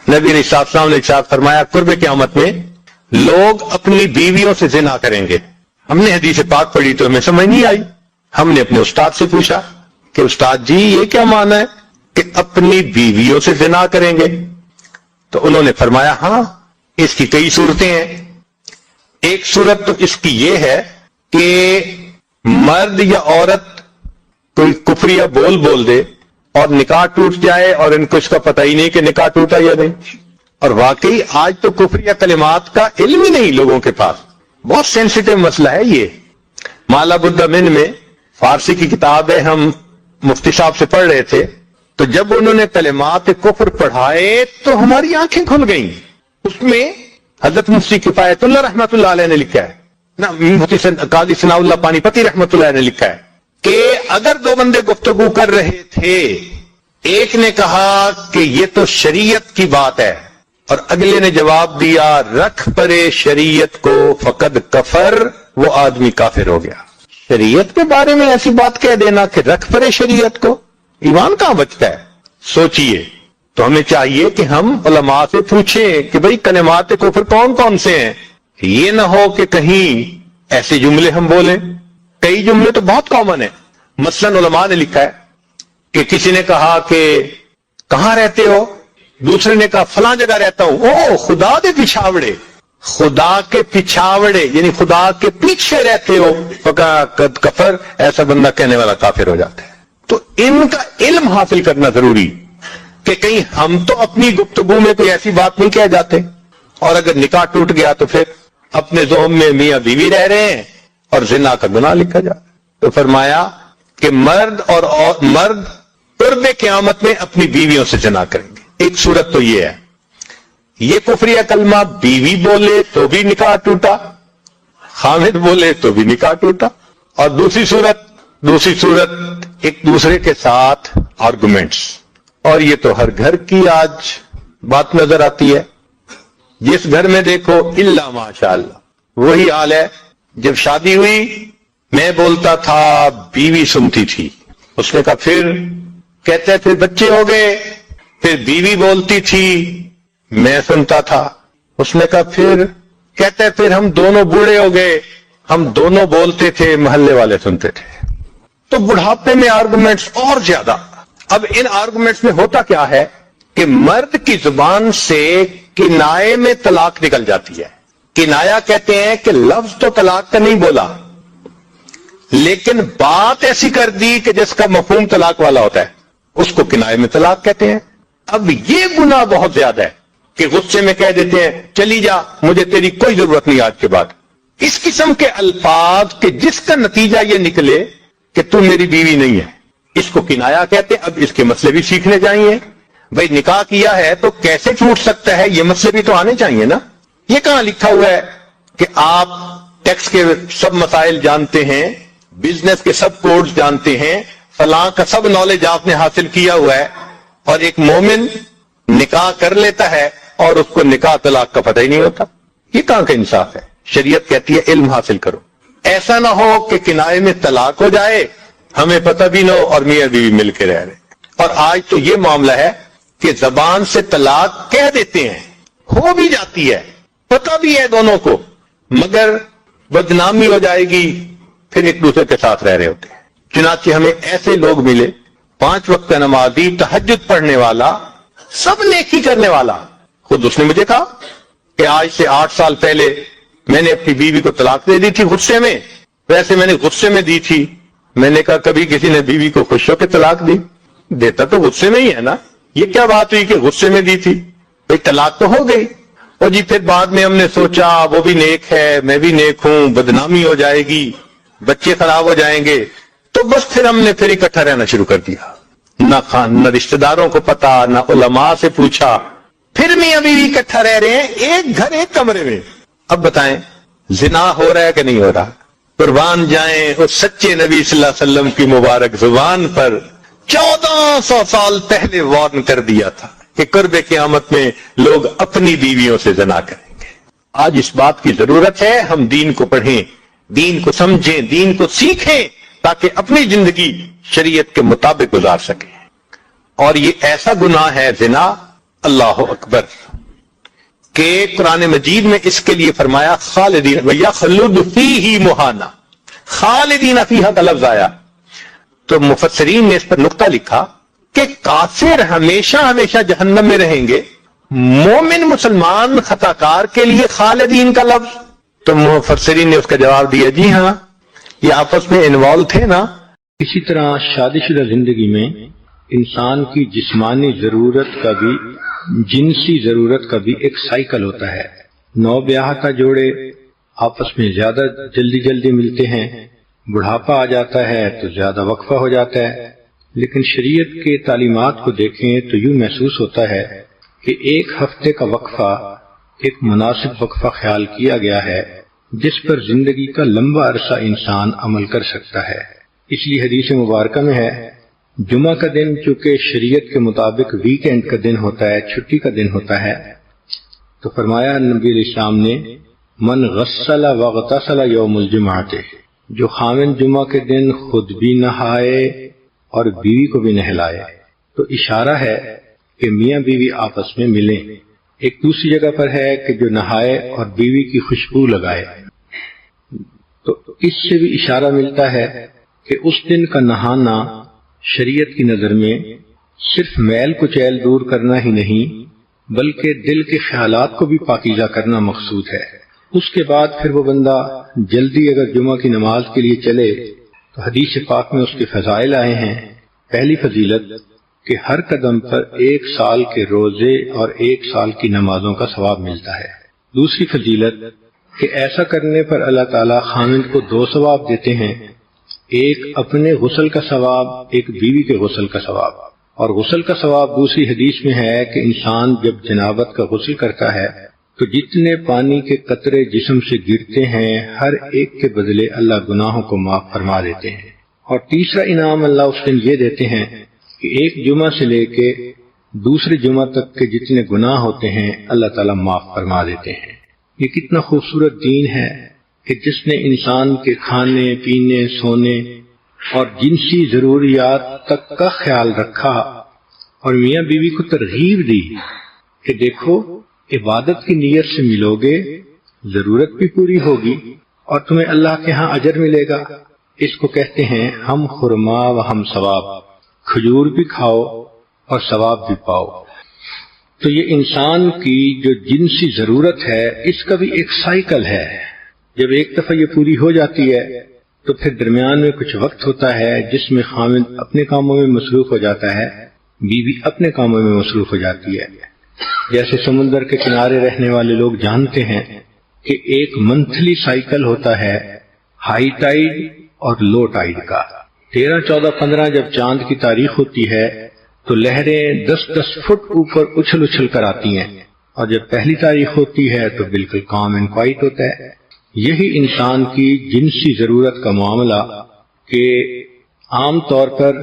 نبی علیہ السلام نے ارشاد فرمایا قرب قیامت میں لوگ اپنی بیویوں سے زنا کریں گے. ہم نے حدیث پاک پڑھی تو ہمیں سمجھ نہیں آئی. ہم نے اپنے استاد سے پوچھا کہ استاد جی یہ کیا معنی ہے کہ اپنی بیویوں سے زنا کریں گے؟ تو انہوں نے فرمایا ہاں اس کی کئی صورتیں ہیں. ایک صورت تو اس کی یہ ہے کہ مرد یا عورت کوئی کفریہ بول دے اور نکاح ٹوٹ جائے اور ان کو اس کا پتہ ہی نہیں کہ نکاح ٹوٹا یا نہیں. اور واقعی آج تو کفریہ کلمات کا علم ہی نہیں لوگوں کے پاس. بہت سینسیٹیو مسئلہ ہے یہ. مالا بدھ من میں فارسی کی کتاب ہے, ہم مفتی صاحب سے پڑھ رہے تھے تو جب انہوں نے کلمات کفر پڑھائے تو ہماری آنکھیں کھل گئیں. اس میں حضرت مفتی کفایت اللہ رحمۃ اللہ علیہ نے لکھا ہے, مفتی قاضی ثناء اللہ پانی پتی رحمۃ اللہ نے لکھا ہے کہ اگر دو بندے گفتگو کر رہے تھے, ایک نے کہا کہ یہ تو شریعت کی بات ہے اور اگلے نے جواب دیا رکھ پرے شریعت کو فقد کفر, وہ آدمی کافر ہو گیا. شریعت کے بارے میں ایسی بات کہہ دینا کہ رکھ پرے شریعت کو, ایمان کہاں بچتا ہے؟ سوچئے. تو ہمیں چاہیے کہ ہم علماء سے پوچھیں کہ بھئی کلمات کفر کون کون سے ہیں. یہ نہ ہو کہ کہیں ایسے جملے ہم بولیں. کئی جملے تو بہت کامن ہیں. مثلا علماء نے لکھا ہے کہ کسی نے کہا کہ کہاں رہتے ہو, دوسرے نے کہا فلاں جگہ رہتا ہوں. او خدا دے پچھاوڑے, خدا کے پچھاوڑے یعنی خدا کے پیچھے رہتے ہو, فقد کفر, ایسا بندہ کہنے والا کافر ہو جاتا ہے. تو ان کا علم حاصل کرنا ضروری کہ کہیں ہم تو اپنی گفتگو میں کوئی ایسی بات نہیں کہہ جاتے, اور اگر نکاح ٹوٹ گیا تو پھر اپنے ذہن میں میاں بیوی رہ رہے ہیں اور زنا کا گناہ لکھا جا. تو فرمایا کہ مرد قرب قیامت میں اپنی بیویوں سے زنا کریں گے. ایک صورت تو یہ ہے, یہ کفریہ کلمہ بیوی بولے تو بھی نکاح ٹوٹا, خامد بولے تو بھی نکاح ٹوٹا. اور دوسری صورت ایک دوسرے کے ساتھ آرگومنٹس, اور یہ تو ہر گھر کی آج بات نظر آتی ہے. جس گھر میں دیکھو الا ماشاء اللہ وہی حال ہے. جب شادی ہوئی میں بولتا تھا بیوی سنتی تھی. اس نے کہا پھر, کہتے پھر بچے ہو گئے, پھر بیوی بولتی تھی میں سنتا تھا. اس نے کہا پھر, کہتے پھر ہم دونوں بوڑھے ہو گئے, ہم دونوں بولتے تھے محلے والے سنتے تھے. تو بڑھاپے میں آرگومنٹس اور زیادہ. اب ان آرگومنٹس میں ہوتا کیا ہے کہ مرد کی زبان سے کنائے میں طلاق نکل جاتی ہے. کنایا کہتے ہیں کہ لفظ تو طلاق کا نہیں بولا لیکن بات ایسی کر دی کہ جس کا مفہوم طلاق والا ہوتا ہے, اس کو کنائے میں طلاق کہتے ہیں. اب یہ گناہ بہت زیادہ ہے کہ غصے میں کہہ دیتے ہیں چلی جا, مجھے تیری کوئی ضرورت نہیں آج کے بعد. اس قسم کے الفاظ کہ جس کا نتیجہ یہ نکلے کہ تم میری بیوی نہیں ہے, اس کو کنایا کہتے ہیں. اب اس کے مسئلے بھی سیکھنے چاہیے. بھئی نکاح کیا ہے تو کیسے ٹوٹ سکتا ہے, یہ مسئلے بھی تو آنے چاہیے نا. یہ کہاں لکھا ہوا ہے کہ آپ ٹیکس کے سب مسائل جانتے ہیں, بزنس کے سب کوڈز جانتے ہیں, فلاں کا سب نالج آپ نے حاصل کیا ہوا ہے, اور ایک مومن نکاح کر لیتا ہے اور اس کو نکاح طلاق کا پتہ ہی نہیں ہوتا. یہ کہاں کا انصاف ہے؟ شریعت کہتی ہے علم حاصل کرو. ایسا نہ ہو کہ کنائے میں طلاق ہو جائے, ہمیں پتہ بھی نہ ہو اور میاں بیوی مل کے رہ رہے. اور آج تو یہ معاملہ ہے کہ زبان سے طلاق کہہ دیتے ہیں, ہو بھی جاتی ہے, پتہ بھی ہے دونوں کو, مگر بدنامی ہو جائے گی, پھر ایک دوسرے کے ساتھ رہ رہے ہوتے ہیں. چنانچہ ہمیں ایسے لوگ ملے, 5 وقت نمازی, تہجد پڑھنے والا, سب نیکی کرنے والا. خود اس نے مجھے کہا کہ آج سے 8 سال پہلے میں نے اپنی بیوی کو طلاق دے دی تھی غصے میں. ویسے میں نے غصے میں دی تھی. میں نے کہا کبھی کسی نے بیوی کو خوش ہو کے طلاق دی؟ دیتا تو غصے میں ہی ہے نا. یہ کیا بات ہوئی کہ غصے میں دی تھی؟ بھئی طلاق تو ہو گئی. اور جی پھر بعد میں ہم نے سوچا وہ بھی نیک ہے, میں بھی نیک ہوں, بدنامی ہو جائے گی, بچے خراب ہو جائیں گے, تو بس پھر ہم نے پھر اکٹھا رہنا شروع کر دیا. نہ رشتہ داروں کو پتا, نہ علماء سے پوچھا, پھر میاں بیوی اکٹھا رہ رہے ہیں ایک گھر ایک کمرے میں. اب بتائیں زنا ہو رہا ہے کہ نہیں ہو رہا؟ قربان جائیں اس سچے نبی صلی اللہ علیہ وسلم کی مبارک زبان پر 1400 سال پہلے وارن کر دیا تھا کہ قرب قیامت میں لوگ اپنی بیویوں سے زنا کریں گے. آج اس بات کی ضرورت ہے ہم دین کو پڑھیں, دین کو سمجھیں, دین کو سیکھیں, تاکہ اپنی زندگی شریعت کے مطابق گزار سکیں. اور یہ ایسا گناہ ہے زنا اللہ اکبر کہ قرآن مجید میں اس کے لیے فرمایا خالدین وَيَخْلُدُ فِيهِ مُحَانَا، خالدین فیہا کا لفظ آیا تو مفسرین نے اس پر نقطہ لکھا کہ کافر ہمیشہ ہمیشہ جہنم میں رہیں گے، مومن مسلمان خطا کار کے لیے خالدین کا لفظ، تو مفسرین نے اس کا جواب دیا جی ہاں یہ آپس میں انوالو تھے نا۔ اسی طرح شادی شدہ زندگی میں انسان کی جسمانی ضرورت کا بھی جنسی ضرورت کا بھی ایک سائیکل ہوتا ہے۔ نو بیاہتا جوڑے آپس میں زیادہ جلدی ملتے ہیں، بڑھاپا آ جاتا ہے تو زیادہ وقفہ ہو جاتا ہے، لیکن شریعت کے تعلیمات کو دیکھیں تو یوں محسوس ہوتا ہے کہ ایک ہفتے کا وقفہ ایک مناسب وقفہ خیال کیا گیا ہے جس پر زندگی کا لمبا عرصہ انسان عمل کر سکتا ہے۔ اس لیے حدیث مبارکہ میں ہے جمعہ کا دن چونکہ شریعت کے مطابق ویکینڈ کا دن ہوتا ہے، چھٹی کا دن ہوتا ہے، تو فرمایا نبی علیہ السلام نے من غسل واغتسل یوم الجمعہ، جو خامن جمعہ کے دن خود بھی نہائے اور بیوی کو بھی نہلائے، تو اشارہ ہے کہ میاں بیوی آپس میں ملیں۔ ایک دوسری جگہ پر ہے کہ جو نہائے اور بیوی کی خوشبو لگائے، تو اس سے بھی اشارہ ملتا ہے کہ اس دن کا نہانا شریعت کی نظر میں صرف میل کچیل دور کرنا ہی نہیں بلکہ دل کے خیالات کو بھی پاکیزہ کرنا مقصود ہے۔ اس کے بعد پھر وہ بندہ جلدی اگر جمعہ کی نماز کے لیے چلے تو حدیث پاک میں اس کے فضائل آئے ہیں۔ پہلی فضیلت کہ ہر قدم پر 1 سال کے روزے اور 1 سال کی نمازوں کا ثواب ملتا ہے۔ دوسری فضیلت کہ ایسا کرنے پر اللہ تعالیٰ خامند کو 2 ثواب دیتے ہیں، ایک اپنے غسل کا ثواب، ایک بیوی کے غسل کا ثواب۔ اور غسل کا ثواب دوسری حدیث میں ہے کہ انسان جب جنابت کا غسل کرتا ہے تو جتنے پانی کے قطرے جسم سے گرتے ہیں ہر ایک کے بدلے اللہ گناہوں کو معاف فرما دیتے ہیں۔ اور تیسرا انعام اللہ اس دن یہ دیتے ہیں کہ ایک جمعہ سے لے کے دوسرے جمعہ تک کے جتنے گناہ ہوتے ہیں اللہ تعالیٰ معاف فرما دیتے ہیں۔ یہ کتنا خوبصورت دین ہے کہ جس نے انسان کے کھانے پینے سونے اور جنسی ضروریات تک کا خیال رکھا اور میاں بیوی کو ترغیب دی کہ دیکھو عبادت کی نیت سے ملو گے، ضرورت بھی پوری ہوگی اور تمہیں اللہ کے ہاں اجر ملے گا۔ اس کو کہتے ہیں ہم خرما و ہم ثواب، کھجور بھی کھاؤ اور ثواب بھی پاؤ۔ تو یہ انسان کی جو جنسی ضرورت ہے اس کا بھی ایک سائیکل ہے، جب ایک دفعہ یہ پوری ہو جاتی ہے تو پھر درمیان میں کچھ وقت ہوتا ہے جس میں خامد اپنے کاموں میں مصروف ہو جاتا ہے، بیوی اپنے کاموں میں مصروف ہو جاتی ہے۔ جیسے سمندر کے کنارے رہنے والے لوگ جانتے ہیں کہ ایک منتھلی سائیکل ہوتا ہے ہائی ٹائیڈ اور لو ٹائیڈ کا۔ 13، 14، 15 جب چاند کی تاریخ ہوتی ہے تو لہریں 10-10 فٹ اوپر اچھل کر آتی ہیں، اور جب پہلی تاریخ ہوتی ہے تو بالکل کام اینڈ کوائٹ ہوتا ہے۔ یہی انسان کی جنسی ضرورت کا معاملہ کہ عام طور پر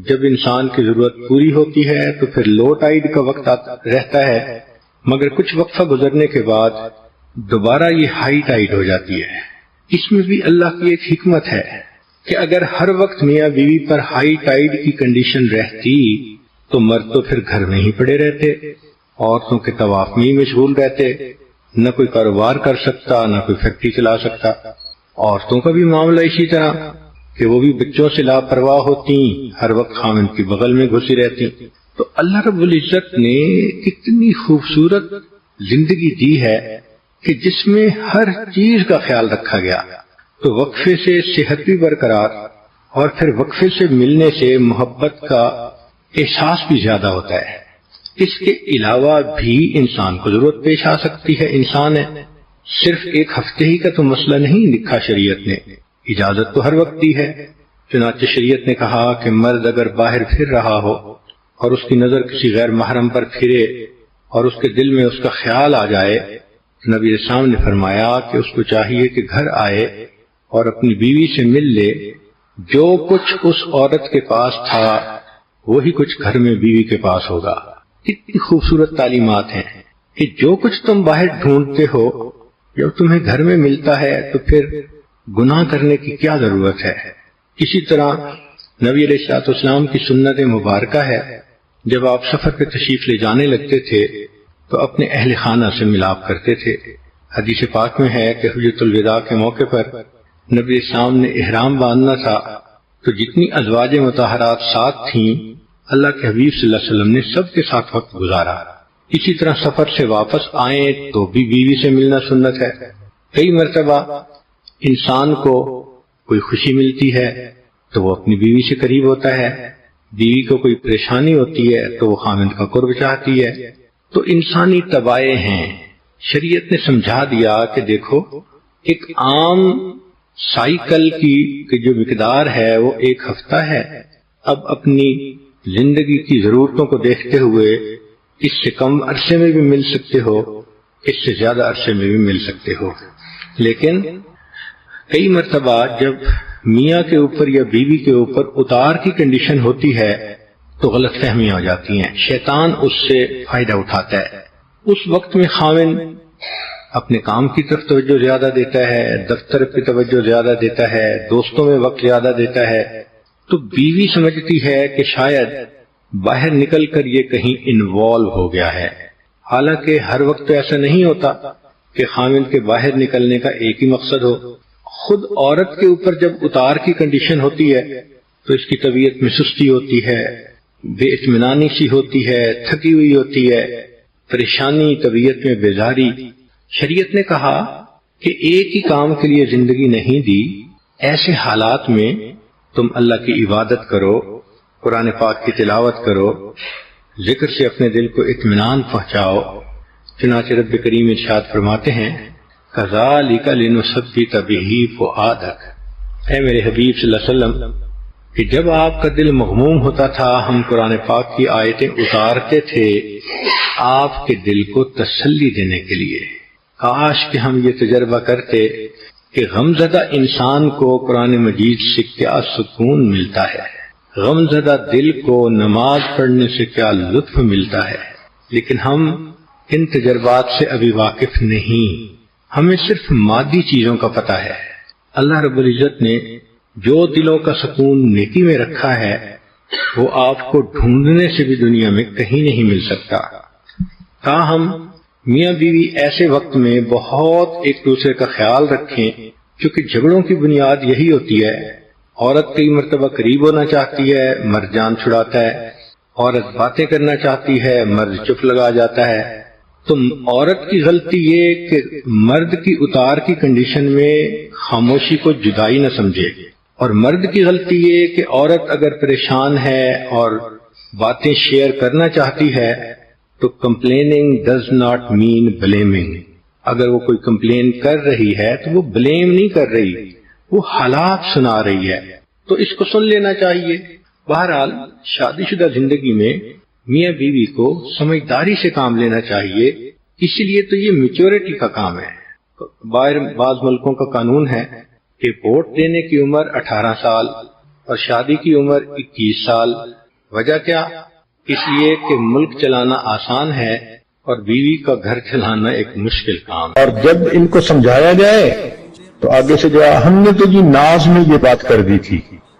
جب انسان کی ضرورت پوری ہوتی ہے تو پھر لو ٹائیڈ کا وقت رہتا ہے، مگر کچھ وقفہ گزرنے کے بعد دوبارہ یہ ہائی ٹائیڈ ہو جاتی ہے۔ اس میں بھی اللہ کی ایک حکمت ہے کہ اگر ہر وقت میاں بیوی پر ہائی ٹائیڈ کی کنڈیشن رہتی تو مرد تو پھر گھر میں ہی پڑے رہتے، عورتوں کے طواف میں ہی مشغول رہتے، نہ کوئی کاروبار کر سکتا نہ کوئی فیکٹری چلا سکتا۔ عورتوں کا بھی معاملہ اسی طرح کہ وہ بھی بچوں سے لاپرواہ ہوتی، ہر وقت خامن کی بغل میں گھسی رہتی۔ تو اللہ رب العزت نے کتنی خوبصورت زندگی دی ہے کہ جس میں ہر چیز کا خیال رکھا گیا۔ تو وقفے سے صحت بھی برقرار اور پھر وقفے سے ملنے سے محبت کا احساس بھی زیادہ ہوتا ہے۔ اس کے علاوہ بھی انسان کو ضرورت پیش آ سکتی ہے، انسان ہے، صرف ایک ہفتے ہی کا تو مسئلہ نہیں لکھا شریعت نے، اجازت تو ہر وقت دی ہے۔ چنانچہ شریعت نے کہا کہ مرد اگر باہر پھر رہا ہو اور اس کی نظر کسی غیر محرم پر پھرے اور اس کے دل میں اس کا خیال آ جائے، نبی اسلام نے فرمایا کہ اس کو چاہیے کہ گھر آئے اور اپنی بیوی سے مل لے، جو کچھ اس عورت کے پاس تھا وہی کچھ گھر میں بیوی کے پاس ہوگا۔ کتنی خوبصورت تعلیمات ہیں کہ جو کچھ تم باہر ڈھونڈتے ہو جب تمہیں گھر میں ملتا ہے تو پھر گناہ کرنے کی کیا ضرورت ہے۔ اسی طرح نبی علیہ الصلوۃ والسلام کی سنت مبارکہ ہے جب آپ سفر پہ تشریف لے جانے لگتے تھے تو اپنے اہل خانہ سے ملاپ کرتے تھے۔ حدیث پاک میں ہے کہ حجۃ الوداع کے موقع پر نبی اسلام نے احرام باندھنا تھا تو جتنی ازواج مطہرات ساتھ تھیں اللہ کے حبیب صلی اللہ علیہ وسلم نے سب کے ساتھ وقت گزارا۔ اسی طرح سفر سے واپس آئیں تو بھی بیوی سے ملنا سنت ہے۔ کئی مرتبہ انسان کو کوئی خوشی ملتی ہے تو وہ اپنی بیوی سے قریب ہوتا ہے، بیوی کو کوئی پریشانی ہوتی ہے تو وہ خامند کا قرب چاہتی ہے۔ تو انسانی طبائع ہیں۔ شریعت نے سمجھا دیا کہ دیکھو ایک عام سائیکل کی جو مقدار ہے وہ 1 ہفتہ ہے، اب اپنی زندگی کی ضرورتوں کو دیکھتے ہوئے اس سے کم عرصے میں بھی مل سکتے ہو، اس سے زیادہ عرصے میں بھی مل سکتے ہو۔ لیکن کئی مرتبہ جب میاں کے اوپر یا بیوی کے اوپر اتار کی کنڈیشن ہوتی ہے تو غلط فہمیاں ہو جاتی ہیں، شیطان اس سے فائدہ اٹھاتا ہے۔ اس وقت میں خاوند اپنے کام کی طرف توجہ زیادہ دیتا ہے، دفتر پہ توجہ زیادہ دیتا ہے، دوستوں میں وقت زیادہ دیتا ہے، تو بیوی سمجھتی ہے کہ شاید باہر نکل کر یہ کہیں انوالو ہو گیا ہے۔ حالانکہ ہر وقت تو ایسا نہیں ہوتا کہ خاوند کے باہر نکلنے کا ایک ہی مقصد ہو۔ خود عورت کے اوپر جب اتار کی کنڈیشن ہوتی ہے تو اس کی طبیعت میں سستی ہوتی ہے، بے اطمینانی سی ہوتی ہے، تھکی ہوئی ہوتی ہے، پریشانی، طبیعت میں بیزاری۔ شریعت نے کہا کہ ایک ہی کام کے لیے زندگی نہیں دی، ایسے حالات میں تم اللہ کی عبادت کرو، قرآن پاک کی تلاوت کرو، ذکر سے اپنے دل کو اطمینان پہنچاؤ۔ چنانچہ رب کریم ارشاد فرماتے ہیں کذالک لنثبت بہ فؤادک، اے میرے حبیب صلی اللہ علیہ وسلم کہ جب آپ کا دل مغموم ہوتا تھا ہم قرآن پاک کی آیتیں اتارتے تھے آپ کے دل کو تسلی دینے کے لیے۔ کاش کہ ہم یہ تجربہ کرتے کہ غمزدہ انسان کو قرآن مجید سے کیا سکون ملتا ہے، غمزدہ دل کو نماز پڑھنے سے کیا لطف ملتا ہے، لیکن ہم ان تجربات سے ابھی واقف نہیں، ہمیں صرف مادی چیزوں کا پتہ ہے۔ اللہ رب العزت نے جو دلوں کا سکون نیکی میں رکھا ہے وہ آپ کو ڈھونڈنے سے بھی دنیا میں کہیں نہیں مل سکتا۔ تاہم میاں بیوی ایسے وقت میں بہت ایک دوسرے کا خیال رکھیں، کیونکہ جھگڑوں کی بنیاد یہی ہوتی ہے۔ عورت کئی مرتبہ قریب ہونا چاہتی ہے، مرد جان چھڑاتا ہے، عورت باتیں کرنا چاہتی ہے، مرد چپ لگا جاتا ہے۔ تو عورت کی غلطی یہ کہ مرد کی اتار کی کنڈیشن میں خاموشی کو جدائی نہ سمجھے، اور مرد کی غلطی یہ کہ عورت اگر پریشان ہے اور باتیں شیئر کرنا چاہتی ہے تو complaining does not mean blaming. اگر وہ کوئی کمپلین کر رہی ہے تو وہ بلیم نہیں کر رہی، وہ حالات سنا رہی ہے، تو اس کو سن لینا چاہیے۔ بہرحال شادی شدہ زندگی میں میاں بیوی کو سمجھداری سے کام لینا چاہیے، اسی لیے تو یہ میچورٹی کا کام ہے۔ باہر بعض ملکوں کا قانون ہے کہ ووٹ دینے کی عمر 18 سال اور شادی کی عمر 21 سال۔ وجہ کیا؟ اس لیے کہ ملک چلانا آسان ہے اور بیوی کا گھر چلانا ایک مشکل کام ہے۔ اور جب ان کو سمجھایا جائے تو آگے سے جو ہم نے تو جی ناز میں یہ بات کر دی تھی،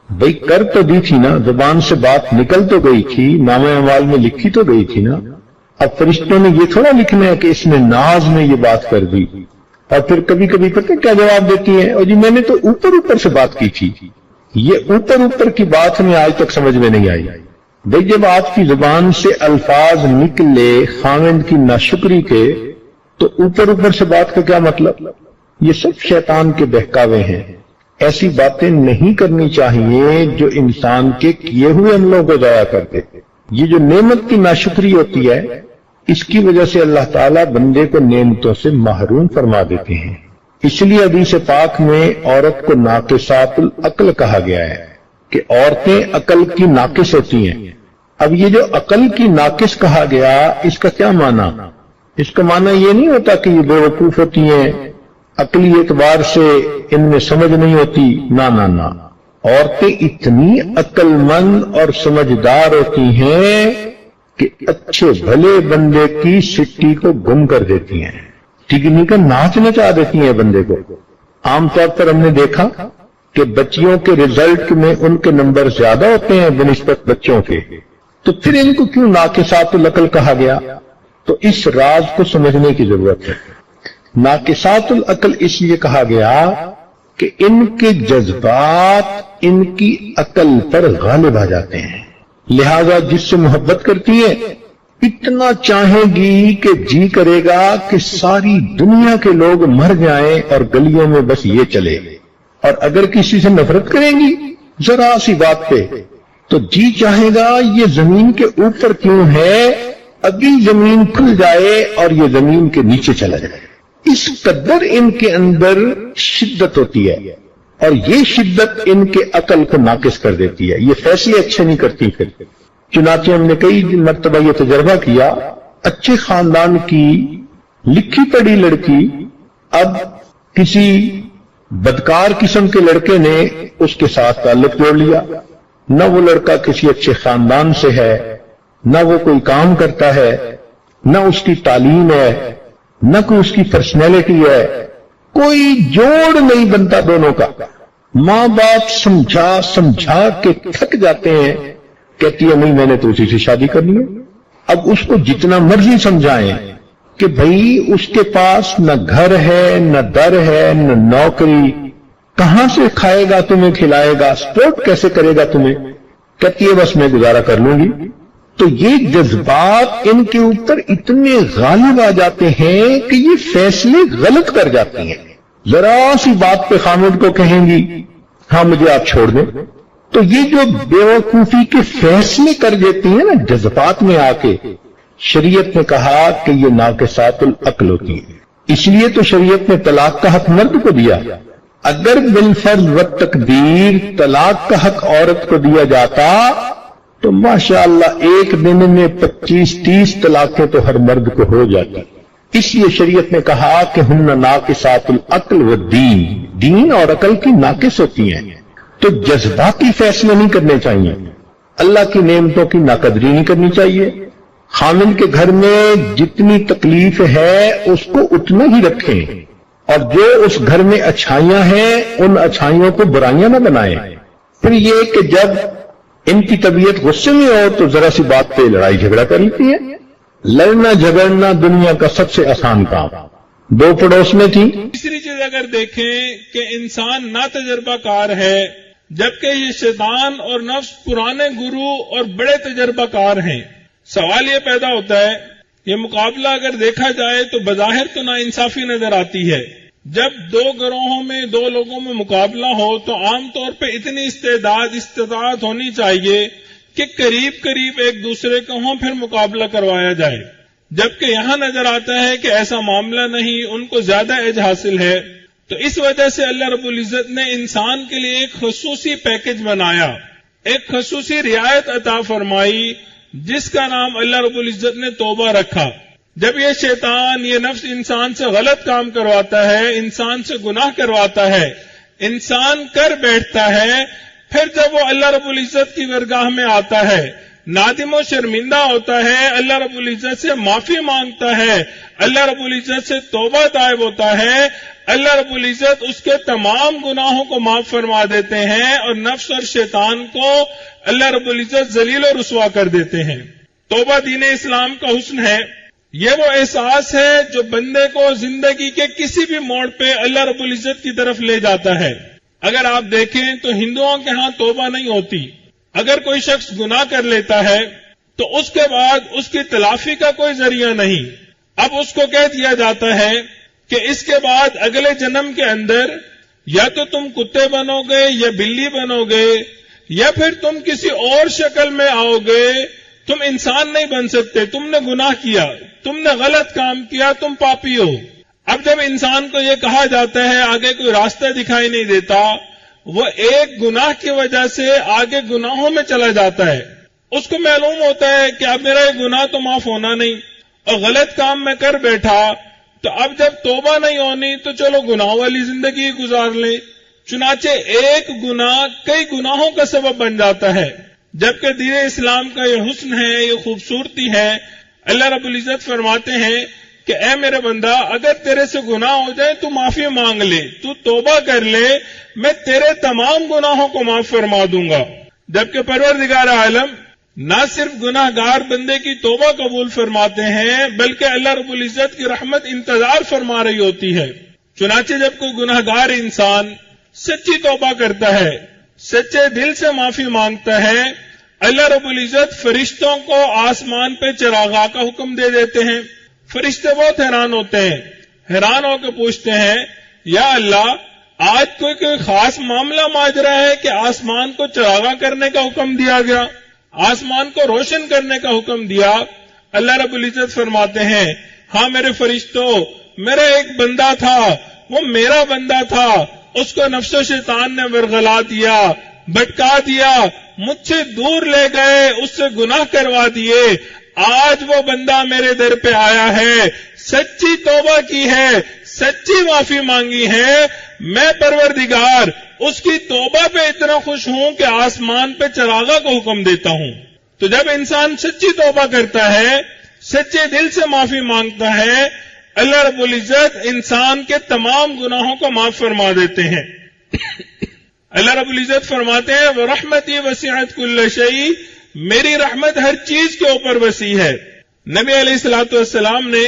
بھئی کر تو دی تھی نا، زبان سے بات نکل تو گئی تھی، نامہ اعمال میں لکھی تو گئی تھی نا۔ اب فرشتوں نے یہ تھوڑا لکھنا ہے کہ اس نے ناز میں یہ بات کر دی۔ اور پھر کبھی کبھی پتہ کیا جواب دیتی ہیں، اور جی میں نے تو اوپر سے بات کی تھی۔ یہ اوپر کی بات ہمیں آج تک سمجھ میں نہیں آئی۔ بھئی جب آپ کی زبان سے الفاظ نکلے خاوند کی ناشکری کے تو اوپر سے بات کا کیا مطلب؟ یہ سب شیطان کے بہکاوے ہیں۔ ایسی باتیں نہیں کرنی چاہیے جو انسان کے کیے ہوئے عملوں کو ضائع کر دے۔ یہ جو نعمت کی ناشکری ہوتی ہے اس کی وجہ سے اللہ تعالیٰ بندے کو نعمتوں سے محروم فرما دیتے ہیں۔ اس لیے حدیث پاک میں عورت کو ناقصات العقل کہا گیا ہے کہ عورتیں عقل کی ناقص ہوتی ہیں۔ اب یہ جو عقل کی ناقص کہا گیا اس کا کیا معنی؟ اس کا معنی یہ نہیں ہوتا کہ یہ بے وقوف ہوتی ہیں، عقلی اعتبار سے ان میں سمجھ نہیں ہوتی، نہ۔ عورتیں اتنی عقل مند اور سمجھدار ہوتی ہیں کہ اچھے بھلے بندے کی سٹی کو گم کر دیتی ہیں، ٹگنی کا ناچ نچا دیتی ہیں بندے کو۔ عام طور پر ہم نے دیکھا کہ بچیوں کے رزلٹ میں ان کے نمبر زیادہ ہوتے ہیں بنسبت بچوں کے، تو پھر ان کو کیوں ناقصات العقل کہا گیا؟ تو اس راز کو سمجھنے کی ضرورت ہے۔ ناقصات العقل اس لیے کہا گیا کہ ان کے جذبات ان کی عقل پر غالب آ جاتے ہیں، لہذا جس سے محبت کرتی ہے اتنا چاہے گی کہ جی کرے گا کہ ساری دنیا کے لوگ مر جائیں اور گلیوں میں بس یہ چلے، اور اگر کسی سے نفرت کریں گی ذرا سی بات پہ تو جی چاہے گا یہ زمین کے اوپر کیوں ہے، ابھی زمین کھل جائے اور یہ زمین کے نیچے چلا جائے۔ اس قدر ان کے اندر شدت ہوتی ہے، اور یہ شدت ان کے عقل کو ناقص کر دیتی ہے، یہ فیصلے اچھے نہیں کرتی۔ پھر چنانچہ ہم نے کئی مرتبہ یہ تجربہ کیا، اچھے خاندان کی لکھی پڑھی لڑکی اب کسی بدکار قسم کے لڑکے نے اس کے ساتھ تعلق جوڑ لیا، نہ وہ لڑکا کسی اچھے خاندان سے ہے، نہ وہ کوئی کام کرتا ہے، نہ اس کی تعلیم ہے، نہ کوئی اس کی پرسنالٹی ہے، کوئی جوڑ نہیں بنتا دونوں کا۔ ماں باپ سمجھا سمجھا کے تھک جاتے ہیں، کہتی ہے نہیں میں نے تو اسی سے شادی کرنی ہے۔ اب اس کو جتنا مرضی سمجھائیں کہ بھئی اس کے پاس نہ گھر ہے، نہ در ہے، نہ نوکری، کہاں سے کھائے گا تمہیں، کھلائے گا، سپورٹ کیسے کرے گا تمہیں، کہتی ہے بس میں گزارا کر لوں گی۔ تو یہ جذبات ان کے اوپر اتنے غالب آ جاتے ہیں کہ یہ فیصلے غلط کر جاتی ہیں، ذرا سی بات پہ خامد کو کہیں گی ہاں مجھے آپ چھوڑ دیں۔ تو یہ جو بیوقوفی کے فیصلے کر دیتی ہیں نا جذبات میں آ کے، شریعت نے کہا کہ یہ ناقصات العقل ہوتی ہے۔ اس لیے تو شریعت نے طلاق کا حق مرد کو دیا۔ اگر بالفرض و تقدیر طلاق کا حق عورت کو دیا جاتا تو ماشاءاللہ ایک دن میں 25-30 طلاقیں تو ہر مرد کو ہو جاتی۔ اس لیے شریعت نے کہا کہ ہن ناقصات العقل والدین، دین اور عقل کی ناقص ہوتی ہیں۔ تو جذباتی فیصلے نہیں کرنے چاہیے، اللہ کی نعمتوں کی ناقدری نہیں کرنی چاہیے۔ خامن کے گھر میں جتنی تکلیف ہے اس کو اتنا ہی رکھیں، اور جو اس گھر میں اچھائیاں ہیں ان اچھائیوں کو برائیاں نہ بنائیں۔ پھر یہ کہ جب ان کی طبیعت غصے میں ہو تو ذرا سی بات پہ لڑائی جھگڑا کر لیتی ہے۔ لڑنا جھگڑنا دنیا کا سب سے آسان کام۔ دو پڑوس میں تھی۔ تیسری چیز اگر دیکھیں کہ انسان نا تجربہ کار ہے، جبکہ یہ شیطان اور نفس پرانے گرو اور بڑے تجربہ کار ہیں۔ سوال یہ پیدا ہوتا ہے، یہ مقابلہ اگر دیکھا جائے تو بظاہر تو ناانصافی نظر آتی ہے۔ جب دو گروہوں میں دو لوگوں میں مقابلہ ہو تو عام طور پہ اتنی استطاعت ہونی چاہیے کہ قریب قریب ایک دوسرے کو ہوں پھر مقابلہ کروایا جائے، جبکہ یہاں نظر آتا ہے کہ ایسا معاملہ نہیں، ان کو زیادہ ایج حاصل ہے۔ تو اس وجہ سے اللہ رب العزت نے انسان کے لیے ایک خصوصی پیکج بنایا، ایک خصوصی رعایت عطا فرمائی، جس کا نام اللہ رب العزت نے توبہ رکھا۔ جب یہ شیطان، یہ نفس انسان سے غلط کام کرواتا ہے، انسان سے گناہ کرواتا ہے، انسان کر بیٹھتا ہے، پھر جب وہ اللہ رب العزت کی درگاہ میں آتا ہے، نادم و شرمندہ ہوتا ہے، اللہ رب العزت سے معافی مانگتا ہے، اللہ رب العزت سے توبہ طائب ہوتا ہے، اللہ رب العزت اس کے تمام گناہوں کو معاف فرما دیتے ہیں، اور نفس اور شیطان کو اللہ رب العزت ذلیل و رسوا کر دیتے ہیں۔ توبہ دین اسلام کا حسن ہے، یہ وہ احساس ہے جو بندے کو زندگی کے کسی بھی موڑ پہ اللہ رب العزت کی طرف لے جاتا ہے۔ اگر آپ دیکھیں تو ہندوؤں کے ہاں توبہ نہیں ہوتی۔ اگر کوئی شخص گناہ کر لیتا ہے تو اس کے بعد اس کی تلافی کا کوئی ذریعہ نہیں۔ اب اس کو کہہ دیا جاتا ہے کہ اس کے بعد اگلے جنم کے اندر یا تو تم کتے بنو گے یا بلی بنو گے، یا پھر تم کسی اور شکل میں آؤ گے، تم انسان نہیں بن سکتے، تم نے گناہ کیا، تم نے غلط کام کیا، تم پاپی ہو۔ اب جب انسان کو یہ کہا جاتا ہے، آگے کوئی راستہ دکھائی نہیں دیتا، وہ ایک گناہ کی وجہ سے آگے گناہوں میں چلا جاتا ہے۔ اس کو معلوم ہوتا ہے کہ اب میرا یہ گناہ تو معاف ہونا نہیں، اور غلط کام میں کر بیٹھا، تو اب جب توبہ نہیں ہونی تو چلو گناہ والی زندگی گزار لیں۔ چنانچہ ایک گناہ کئی گناہوں کا سبب بن جاتا ہے، جبکہ دین اسلام کا یہ حسن ہے، یہ خوبصورتی ہے۔ اللہ رب العزت فرماتے ہیں کہ اے میرے بندہ، اگر تیرے سے گناہ ہو جائے تو معافی مانگ لے، تو توبہ کر لے، میں تیرے تمام گناہوں کو معاف فرما دوں گا۔ جبکہ پروردگار عالم نہ صرف گناہگار بندے کی توبہ قبول فرماتے ہیں بلکہ اللہ رب العزت کی رحمت انتظار فرما رہی ہوتی ہے۔ چنانچہ جب کوئی گناہگار انسان سچی توبہ کرتا ہے، سچے دل سے معافی مانگتا ہے، اللہ رب العزت فرشتوں کو آسمان پہ چراغاں کا حکم دے دیتے ہیں۔ فرشتے بہت حیران ہوتے ہیں، حیران ہو کے پوچھتے ہیں یا اللہ آج کوئی خاص معاملہ ماجرا ہے کہ آسمان کو چراغاں کرنے کا حکم دیا گیا، آسمان کو روشن کرنے کا حکم دیا؟ اللہ رب العزت فرماتے ہیں ہاں میرے فرشتوں، میرا ایک بندہ تھا، وہ میرا بندہ تھا، اس کو نفس و شیطان نے ورغلا دیا، بھٹکا دیا، مجھ سے دور لے گئے، اس سے گناہ کروا دیے، آج وہ بندہ میرے در پہ آیا ہے، سچی توبہ کی ہے، سچی معافی مانگی ہے، میں پروردگار اس کی توبہ پہ اتنا خوش ہوں کہ آسمان پہ چراغاں کو حکم دیتا ہوں۔ تو جب انسان سچی توبہ کرتا ہے، سچے دل سے معافی مانگتا ہے، اللہ رب العزت انسان کے تمام گناہوں کو معاف فرما دیتے ہیں۔ اللہ رب العزت فرماتے ہیں وَرَحْمَتِي وَسِعَتْ كُلَّ شَيْءٍ، میری رحمت ہر چیز کے اوپر وسیع ہے۔ نبی علیہ الصلوۃ والسلام نے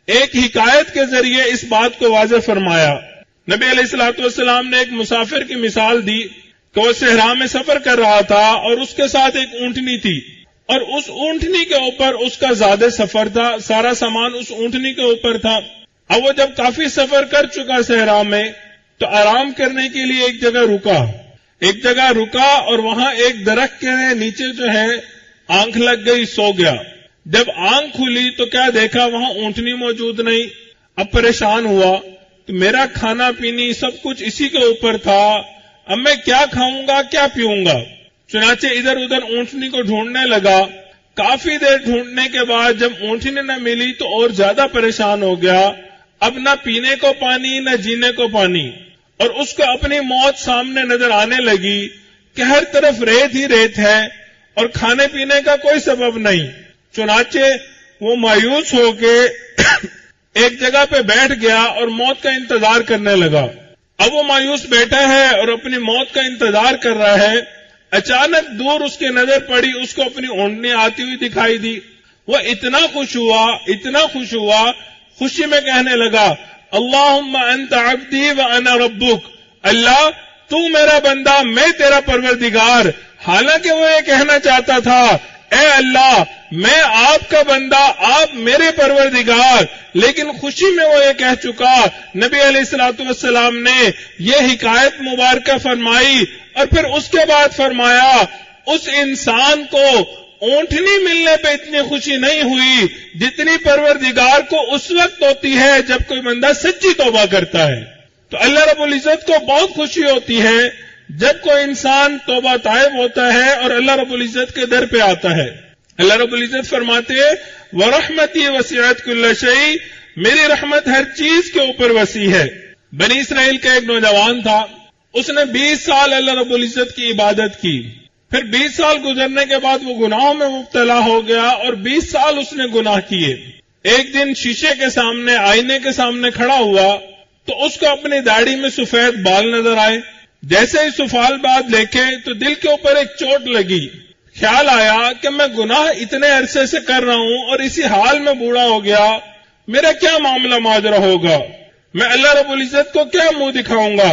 ایک حکایت کے ذریعے اس بات کو واضح فرمایا۔ نبی علیہ الصلوۃ والسلام نے ایک مسافر کی مثال دی کہ وہ صحرا میں سفر کر رہا تھا اور اس کے ساتھ ایک اونٹنی تھی، اور اس اونٹنی کے اوپر اس کا زیادہ سفر تھا، سارا سامان اس اونٹنی کے اوپر تھا۔ اب وہ جب کافی سفر کر چکا صحرا میں تو آرام کرنے کے لیے ایک جگہ رکا اور وہاں ایک درخت کے نیچے جو ہے آنکھ لگ گئی، سو گیا۔ جب آنکھ کھلی تو کیا دیکھا، وہاں اونٹنی موجود نہیں۔ اب پریشان ہوا تو میرا کھانا پینی سب کچھ اسی کے اوپر تھا، اب میں کیا کھاؤں گا، کیا پیوں گا؟ چنانچہ ادھر ادھر اونٹنی کو ڈھونڈنے لگا۔ کافی دیر ڈھونڈنے کے بعد جب اونٹنی نہ ملی تو اور زیادہ پریشان ہو گیا۔ اب نہ پینے کو پانی، نہ جینے کو پانی، اور اس کو اپنی موت سامنے نظر آنے لگی کہ ہر طرف ریت ہی ریت ہے اور کھانے پینے کا کوئی سبب نہیں۔ چنانچہ وہ مایوس ہو کے ایک جگہ پہ بیٹھ گیا اور موت کا انتظار کرنے لگا۔ اب وہ مایوس بیٹھا ہے اور اپنی موت کا انتظار کر رہا ہے، اچانک دور اس کی نظر پڑی، اس کو اپنی اونٹنی آتی ہوئی دکھائی دی۔ وہ اتنا خوش ہوا، خوشی میں کہنے لگا اللہم انت عبدی وانا ربک، اللہ تو میرا بندہ، میں تیرا پروردگار۔ حالانکہ وہ یہ کہنا چاہتا تھا اے اللہ میں آپ کا بندہ، آپ میرے پروردگار، لیکن خوشی میں وہ یہ کہہ چکا۔ نبی علیہ الصلوۃ والسلام نے یہ حکایت مبارکہ فرمائی اور پھر اس کے بعد فرمایا اس انسان کو اونٹنی ملنے پہ اتنی خوشی نہیں ہوئی جتنی پروردگار کو اس وقت ہوتی ہے جب کوئی بندہ سچی توبہ کرتا ہے۔ تو اللہ رب العزت کو بہت خوشی ہوتی ہے جب کوئی انسان توبہ طائب ہوتا ہے اور اللہ رب العزت کے در پہ آتا ہے۔ اللہ رب العزت فرماتے ہیں وَرَحْمَتِي وَسِعَتْ كُلَّ شَيْءٍ، میری رحمت ہر چیز کے اوپر وسیع ہے۔ بنی اسرائیل کا ایک نوجوان تھا، اس نے 20 سال اللہ رب العزت کی عبادت کی، پھر 20 سال گزرنے کے بعد وہ گناہوں میں مبتلا ہو گیا اور 20 سال اس نے گناہ کیے۔ ایک دن شیشے کے سامنے، آئینے کے سامنے کھڑا ہوا تو اس کو اپنی داڑھی میں سفید بال نظر آئے۔ جیسے ہی سفال بال دیکھے تو دل کے اوپر ایک چوٹ لگی۔ خیال آیا کہ میں گناہ اتنے عرصے سے کر رہا ہوں اور اسی حال میں بوڑھا ہو گیا، میرا کیا معاملہ ماجرا ہوگا، میں اللہ رب العزت کو کیا منہ دکھاؤں گا؟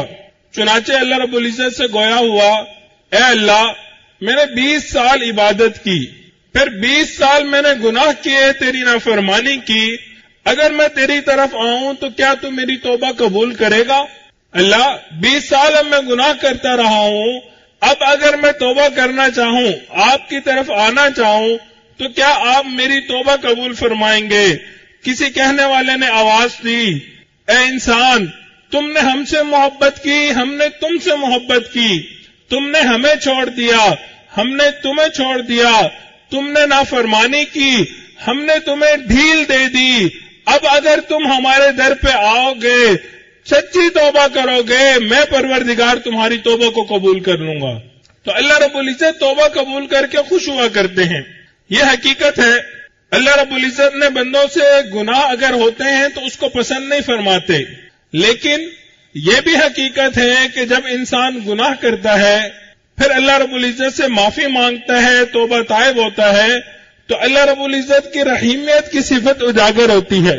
چنانچہ اللہ رب العزت سے گویا ہوا اے اللہ میں نے 20 سال عبادت کی، پھر 20 سال میں نے گناہ کیے، تیری نافرمانی کی، اگر میں تیری طرف آؤں تو کیا تو میری توبہ قبول کرے گا؟ اللہ 20 سال اب میں گناہ کرتا رہا ہوں، اب اگر میں توبہ کرنا چاہوں، آپ کی طرف آنا چاہوں تو کیا آپ میری توبہ قبول فرمائیں گے؟ کسی کہنے والے نے آواز دی اے انسان تم نے ہم سے محبت کی، ہم نے تم سے محبت کی، تم نے ہمیں چھوڑ دیا، ہم نے تمہیں چھوڑ دیا، تم نے نافرمانی کی، ہم نے تمہیں ڈھیل دے دی، اب اگر تم ہمارے در پہ آؤ گے، سچی توبہ کرو گے، میں پروردگار تمہاری توبہ کو قبول کر لوں گا۔ تو اللہ رب العزت توبہ قبول کر کے خوش ہوا کرتے ہیں۔ یہ حقیقت ہے، اللہ رب العزت نے بندوں سے گناہ اگر ہوتے ہیں تو اس کو پسند نہیں فرماتے، لیکن یہ بھی حقیقت ہے کہ جب انسان گناہ کرتا ہے پھر اللہ رب العزت سے معافی مانگتا ہے، توبہ طائب ہوتا ہے، تو اللہ رب العزت کی رحیمیت کی صفت اجاگر ہوتی ہے۔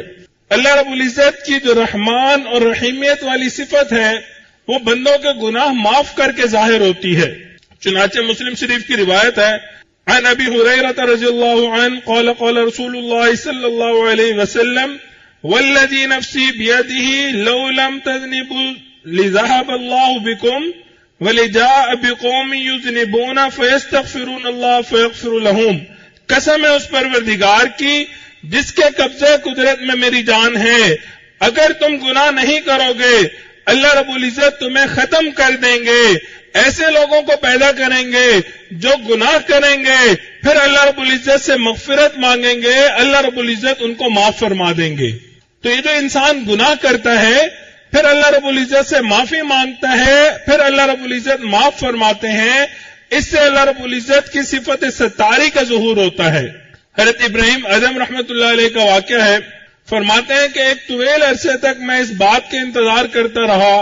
اللہ رب العزت کی جو رحمان اور رحیمیت والی صفت ہے وہ بندوں کے گناہ معاف کر کے ظاہر ہوتی ہے۔ چنانچہ مسلم شریف کی روایت ہے، عن ابی ہریرہ رضی اللہ عنہ قال قال رسول اللہ صلی اللہ علیہ وسلم والذی نفسی بیدہ لو لم تذنبوا لذهب اللہ بکم ولجاء بقوم یذنبون فیستغفرون اللہ فیغفر لهم، قسم ہے اس پروردگار کی جس کے قبضے قدرت میں میری جان ہے، اگر تم گناہ نہیں کرو گے اللہ رب العزت تمہیں ختم کر دیں گے، ایسے لوگوں کو پیدا کریں گے جو گناہ کریں گے، پھر اللہ رب العزت سے مغفرت مانگیں گے، اللہ رب العزت ان کو معاف فرما دیں گے۔ تو یہ جو انسان گناہ کرتا ہے پھر اللہ رب العزت سے معافی مانگتا ہے، پھر اللہ رب العزت معاف فرماتے ہیں، اس سے اللہ رب العزت کی صفت ستاری کا ظہور ہوتا ہے۔ حضرت ابراہیم اعظم رحمۃ اللہ علیہ کا واقعہ ہے، فرماتے ہیں کہ ایک طویل عرصے تک میں اس بات کے انتظار کرتا رہا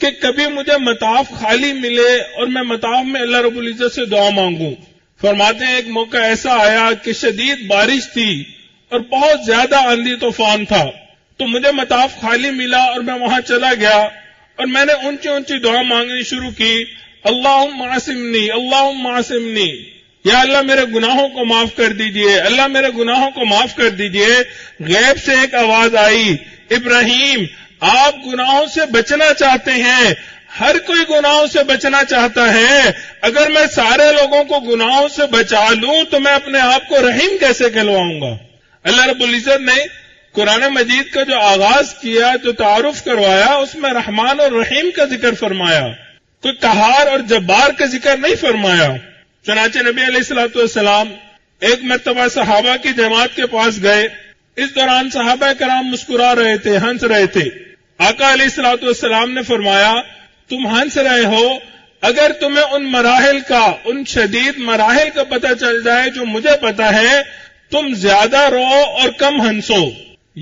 کہ کبھی مجھے مطاف خالی ملے اور میں مطاف میں اللہ رب العزت سے دعا مانگوں۔ فرماتے ہیں ایک موقع ایسا آیا کہ شدید بارش تھی اور بہت زیادہ آندھی طوفان تھا، تو مجھے مطاف خالی ملا اور میں وہاں چلا گیا اور میں نے اونچی اونچی دعا مانگنی شروع کی، اللہم عاصمنی اللہم عاصمنی، یا اللہ میرے گناہوں کو معاف کر دیجئے، اللہ میرے گناہوں کو معاف کر دیجئے۔ غیب سے ایک آواز آئی، ابراہیم آپ گناہوں سے بچنا چاہتے ہیں، ہر کوئی گناہوں سے بچنا چاہتا ہے، اگر میں سارے لوگوں کو گناہوں سے بچا لوں تو میں اپنے آپ کو رحیم کیسے کہلواؤں گا۔ اللہ رب العزت نے قرآن مجید کا جو آغاز کیا، جو تعارف کروایا، اس میں رحمان اور رحیم کا ذکر فرمایا، کوئی قہار اور جبار کا ذکر نہیں فرمایا۔ چنانچہ نبی علیہ الصلوۃ والسلام ایک مرتبہ صحابہ کی جماعت کے پاس گئے، اس دوران صحابہ کرام مسکرا رہے تھے، ہنس رہے تھے۔ آقا علیہ الصلوۃ والسلام نے فرمایا تم ہنس رہے ہو، اگر تمہیں ان مراحل کا، ان شدید مراحل کا پتہ چل جائے جو مجھے پتا ہے، تم زیادہ رو اور کم ہنسو۔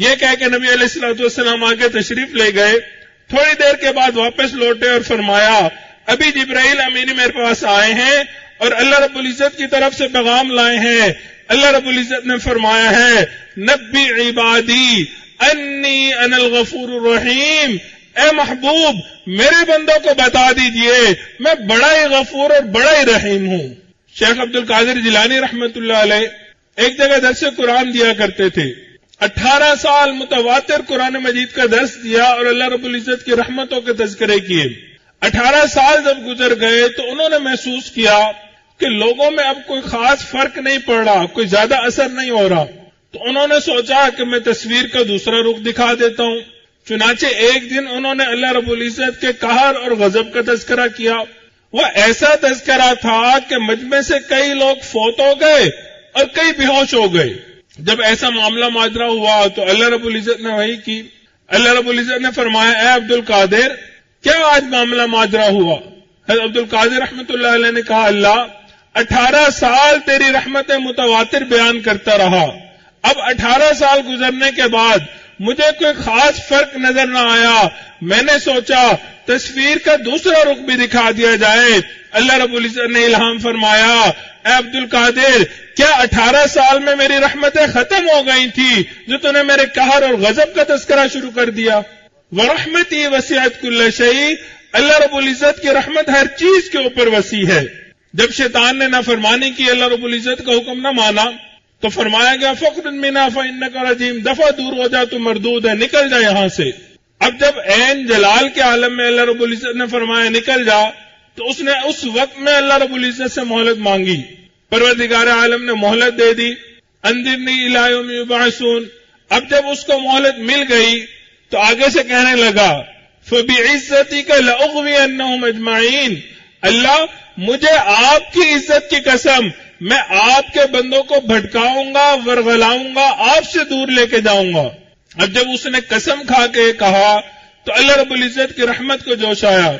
یہ کہہ کے نبی علیہ الصلوۃ والسلام آگے تشریف لے گئے، تھوڑی دیر کے بعد واپس لوٹے اور فرمایا ابھی جبرائیل امین میرے پاس آئے ہیں اور اللہ رب العزت کی طرف سے پیغام لائے ہیں۔ اللہ رب العزت نے فرمایا ہے نبی عبادی انی انا الغفور الرحیم، اے محبوب میرے بندوں کو بتا دیجئے میں بڑا ہی غفور اور بڑا ہی رحیم ہوں۔ شیخ عبد القادر جیلانی رحمۃ اللہ علیہ ایک جگہ درس قرآن دیا کرتے تھے، 18 سال متواتر قرآن مجید کا درس دیا اور اللہ رب العزت کی رحمتوں کے تذکرے کیے۔ 18 سال جب گزر گئے تو انہوں نے محسوس کیا کہ لوگوں میں اب کوئی خاص فرق نہیں پڑ رہا، کوئی زیادہ اثر نہیں ہو رہا، تو انہوں نے سوچا کہ میں تصویر کا دوسرا رخ دکھا دیتا ہوں۔ چنانچہ ایک دن انہوں نے اللہ رب العزت کے قہر اور غضب کا تذکرہ کیا۔ وہ ایسا تذکرہ تھا کہ مجمع سے کئی لوگ فوت ہو گئے اور کئی بے ہوش ہو گئے۔ جب ایسا معاملہ ماجرا ہوا تو اللہ رب العزت نے وحی کی۔ اللہ رب العزت نے فرمایا اے عبد القادر کیا آج معاملہ ماجرا ہوا؟ حضرت عبد القادر رحمۃ اللہ علیہ نے کہا اللہ 18 سال تیری رحمت متواتر بیان کرتا رہا، اب 18 سال گزرنے کے بعد مجھے کوئی خاص فرق نظر نہ آیا، میں نے سوچا تصویر کا دوسرا رخ بھی دکھا دیا جائے۔ اللہ رب العزت نے الہام فرمایا اے عبد القادر کیا 18 سال میں میری رحمتیں ختم ہو گئی تھی جو تو نے میرے قہر اور غضب کا تذکرہ شروع کر دیا؟ ورحمتی وسعت کل شیء، اللہ رب العزت کی رحمت ہر چیز کے اوپر وسیع ہے۔ جب شیطان نے نافرمانی کی، اللہ رب العزت کا حکم نہ مانا، تو فرمایا گیا فخرج منها فانک رجیم، دفعہ دور ہو جا تو مردود ہے، نکل جا یہاں سے۔ اب جب عین جلال کے عالم میں اللہ رب العزت نے فرمایا نکل جا، تو اس نے اس وقت میں اللہ رب العزت سے مہلت مانگی، پروردگار عالم نے مہلت دے دی، انذرنی الی یوم یبعثون۔ اب جب اس کو مہلت مل گئی تو آگے سے کہنے لگا فبعزتک لاغوینہم اجمعین، اللہ مجھے آپ کی عزت کی قسم میں آپ کے بندوں کو بھٹکاؤں گا، ورغلاؤں گا، آپ سے دور لے کے جاؤں گا۔ اب جب اس نے قسم کھا کے کہا تو اللہ رب العزت کی رحمت کو جوش آیا۔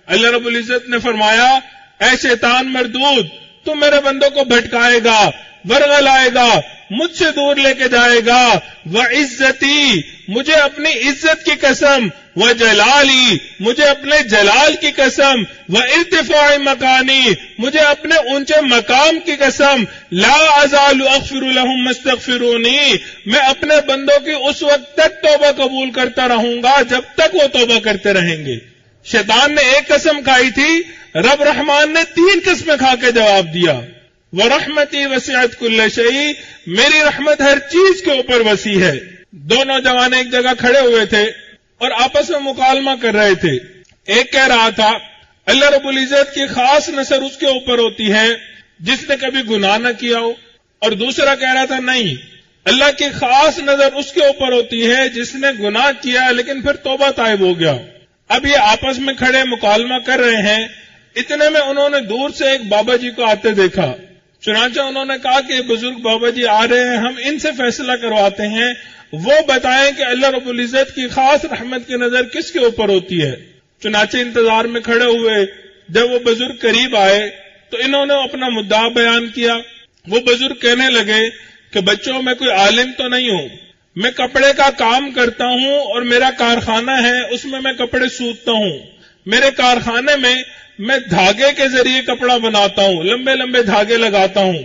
اللہ رب العزت نے فرمایا اے شیطان مردود تو میرے بندوں کو بھٹکائے گا، ورغلائے گا، مجھ سے دور لے کے جائے گا، وعزتی مجھے اپنی عزت کی قسم و جلالی، مجھے اپنے جلال کی قسم، و ارتفاع مکانی، مجھے اپنے اونچے مقام کی قسم، لا ازال اغفر لهم استغفرونی، میں اپنے بندوں کی اس وقت تک توبہ قبول کرتا رہوں گا جب تک وہ توبہ کرتے رہیں گے۔ شیطان نے ایک قسم کھائی تھی، رب رحمان نے 3 قسمیں کھا کے جواب دیا۔ وَرَحْمَتِي وَسِعَتْ كُلَّ شَيْءٍ، میری رحمت ہر چیز کے اوپر وسیع ہے۔ 2 نوجوان ایک جگہ کھڑے ہوئے تھے اور آپس میں مکالمہ کر رہے تھے۔ ایک کہہ رہا تھا اللہ رب العزت کی خاص نظر اس کے اوپر ہوتی ہے جس نے کبھی گناہ نہ کیا ہو، اور دوسرا کہہ رہا تھا نہیں، اللہ کی خاص نظر اس کے اوپر ہوتی ہے جس نے گناہ کیا لیکن پھر توبہ طائب ہو گیا۔ اب یہ آپس میں کھڑے مکالمہ کر رہے ہیں، اتنے میں انہوں نے دور سے ایک بابا جی کو آتے دیکھا۔ چنانچہ انہوں نے کہا کہ بزرگ بابا جی آ رہے ہیں، ہم ان سے فیصلہ کرواتے ہیں، وہ بتائیں کہ اللہ رب العزت کی خاص رحمت کی نظر کس کے اوپر ہوتی ہے۔ چنانچہ انتظار میں کھڑے ہوئے، جب وہ بزرگ قریب آئے تو انہوں نے اپنا مدعا بیان کیا۔ وہ بزرگ کہنے لگے کہ بچوں، میں کوئی عالم تو نہیں ہوں، میں کپڑے کا کام کرتا ہوں اور میرا کارخانہ ہے، اس میں میں کپڑے سوتتا ہوں۔ میرے کارخانے میں دھاگے کے ذریعے کپڑا بناتا ہوں، لمبے لمبے دھاگے لگاتا ہوں۔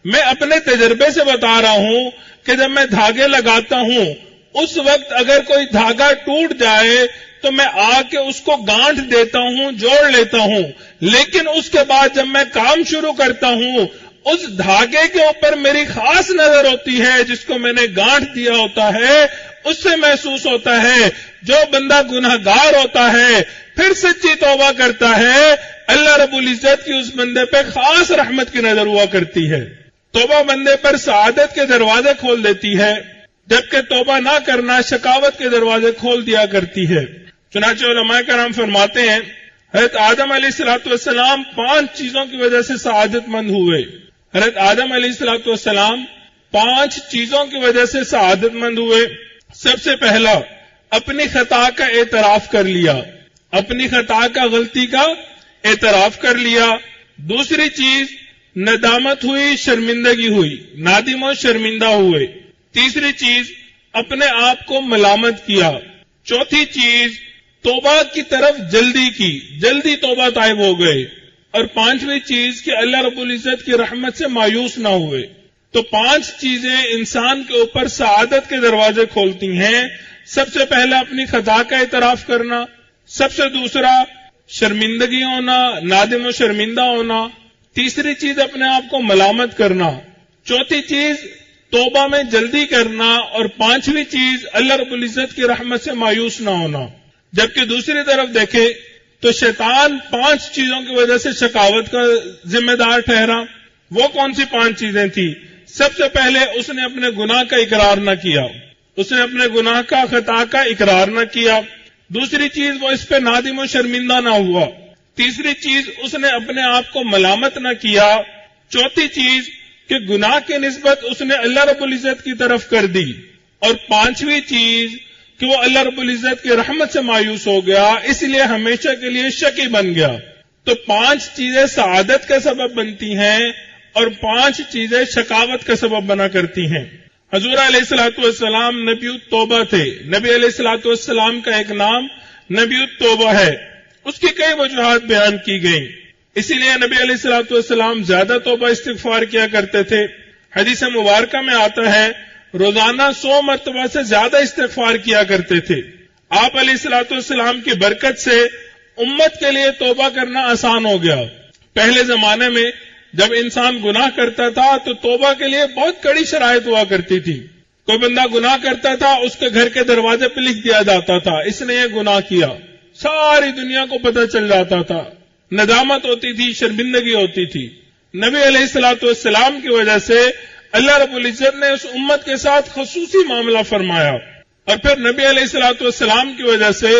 میں اپنے تجربے سے بتا رہا ہوں کہ جب میں دھاگے لگاتا ہوں اس وقت اگر کوئی دھاگا ٹوٹ جائے تو میں آ کے اس کو گانٹھ دیتا ہوں، جوڑ لیتا ہوں، لیکن اس کے بعد جب میں کام شروع کرتا ہوں اس دھاگے کے اوپر میری خاص نظر ہوتی ہے جس کو میں نے گانٹھ دیا ہوتا ہے۔ اس سے محسوس ہوتا ہے جو بندہ گناہگار ہوتا ہے پھر سچی توبہ کرتا ہے، اللہ رب العزت کی اس بندے پہ خاص رحمت کی نظر ہوا کرتی ہے۔ توبہ بندے پر سعادت کے دروازے کھول دیتی ہے، جبکہ توبہ نہ کرنا شقاوت کے دروازے کھول دیا کرتی ہے۔ چنانچہ علماء کرام فرماتے ہیں حضرت آدم علیہ السلام 5 چیزوں کی وجہ سے سعادت مند ہوئے۔ حضرت آدم علیہ السلام 5 چیزوں کی وجہ سے سعادت مند ہوئے۔ سب سے پہلا، اپنی خطا کا اعتراف کر لیا، اپنی خطا کا، غلطی کا اعتراف کر لیا۔ دوسری چیز، ندامت ہوئی، شرمندگی ہوئی، نادم و شرمندہ ہوئے۔ تیسری چیز، اپنے آپ کو ملامت کیا۔ چوتھی چیز، توبہ کی طرف جلدی کی، جلدی توبہ طائب ہو گئے۔ اور 5ویں چیز کہ اللہ رب العزت کی رحمت سے مایوس نہ ہوئے۔ تو 5 چیزیں انسان کے اوپر سعادت کے دروازے کھولتی ہیں۔ سب سے پہلا اپنی خطا کا اعتراف کرنا، سب سے دوسرا شرمندگی ہونا، نادم و شرمندہ ہونا، تیسری چیز اپنے آپ کو ملامت کرنا، چوتھی چیز توبہ میں جلدی کرنا، اور 5ویں چیز اللہ رب العزت کی رحمت سے مایوس نہ ہونا۔ جبکہ دوسری طرف دیکھیں تو شیطان 5 چیزوں کی وجہ سے شقاوت کا ذمہ دار ٹھہرا۔ وہ کون سی 5 چیزیں تھیں؟ سب سے پہلے اس نے اپنے گناہ کا اقرار نہ کیا، اس نے اپنے گناہ کا، خطا کا اقرار نہ کیا۔ دوسری چیز، وہ اس پہ نادم و شرمندہ نہ ہوا۔ تیسری چیز، اس نے اپنے آپ کو ملامت نہ کیا۔ چوتھی چیز کہ گناہ کی نسبت اس نے اللہ رب العزت کی طرف کر دی۔ اور 5ویں چیز کہ وہ اللہ رب العزت کی رحمت سے مایوس ہو گیا، اس لیے ہمیشہ کے لیے شقی بن گیا۔ تو 5 چیزیں سعادت کا سبب بنتی ہیں اور 5 چیزیں شقاوت کا سبب بنا کرتی ہیں۔ حضور علیہ الصلوۃ والسلام نبی التوبہ تھے۔ نبی علیہ الصلوۃ والسلام کا ایک نام نبی التوبہ ہے۔ اس کی کئی وجوہات بیان کی گئیں، اسی لیے نبی علیہ الصلوۃ والسلام زیادہ توبہ استغفار کیا کرتے تھے۔ حدیث مبارکہ میں آتا ہے روزانہ 100 مرتبہ سے زیادہ استغفار کیا کرتے تھے۔ آپ علیہ الصلوۃ والسلام کی برکت سے امت کے لیے توبہ کرنا آسان ہو گیا۔ پہلے زمانے میں جب انسان گناہ کرتا تھا تو توبہ کے لیے بہت کڑی شرائط ہوا کرتی تھی۔ کوئی بندہ گناہ کرتا تھا، اس کے گھر کے دروازے پہ لکھ دیا جاتا تھا اس نے یہ گناہ کیا، ساری دنیا کو پتہ چل جاتا تھا، ندامت ہوتی تھی، شرمندگی ہوتی تھی۔ نبی علیہ الصلوۃ والسلام کی وجہ سے اللہ رب العزت نے اس امت کے ساتھ خصوصی معاملہ فرمایا، اور پھر نبی علیہ الصلوۃ والسلام کی وجہ سے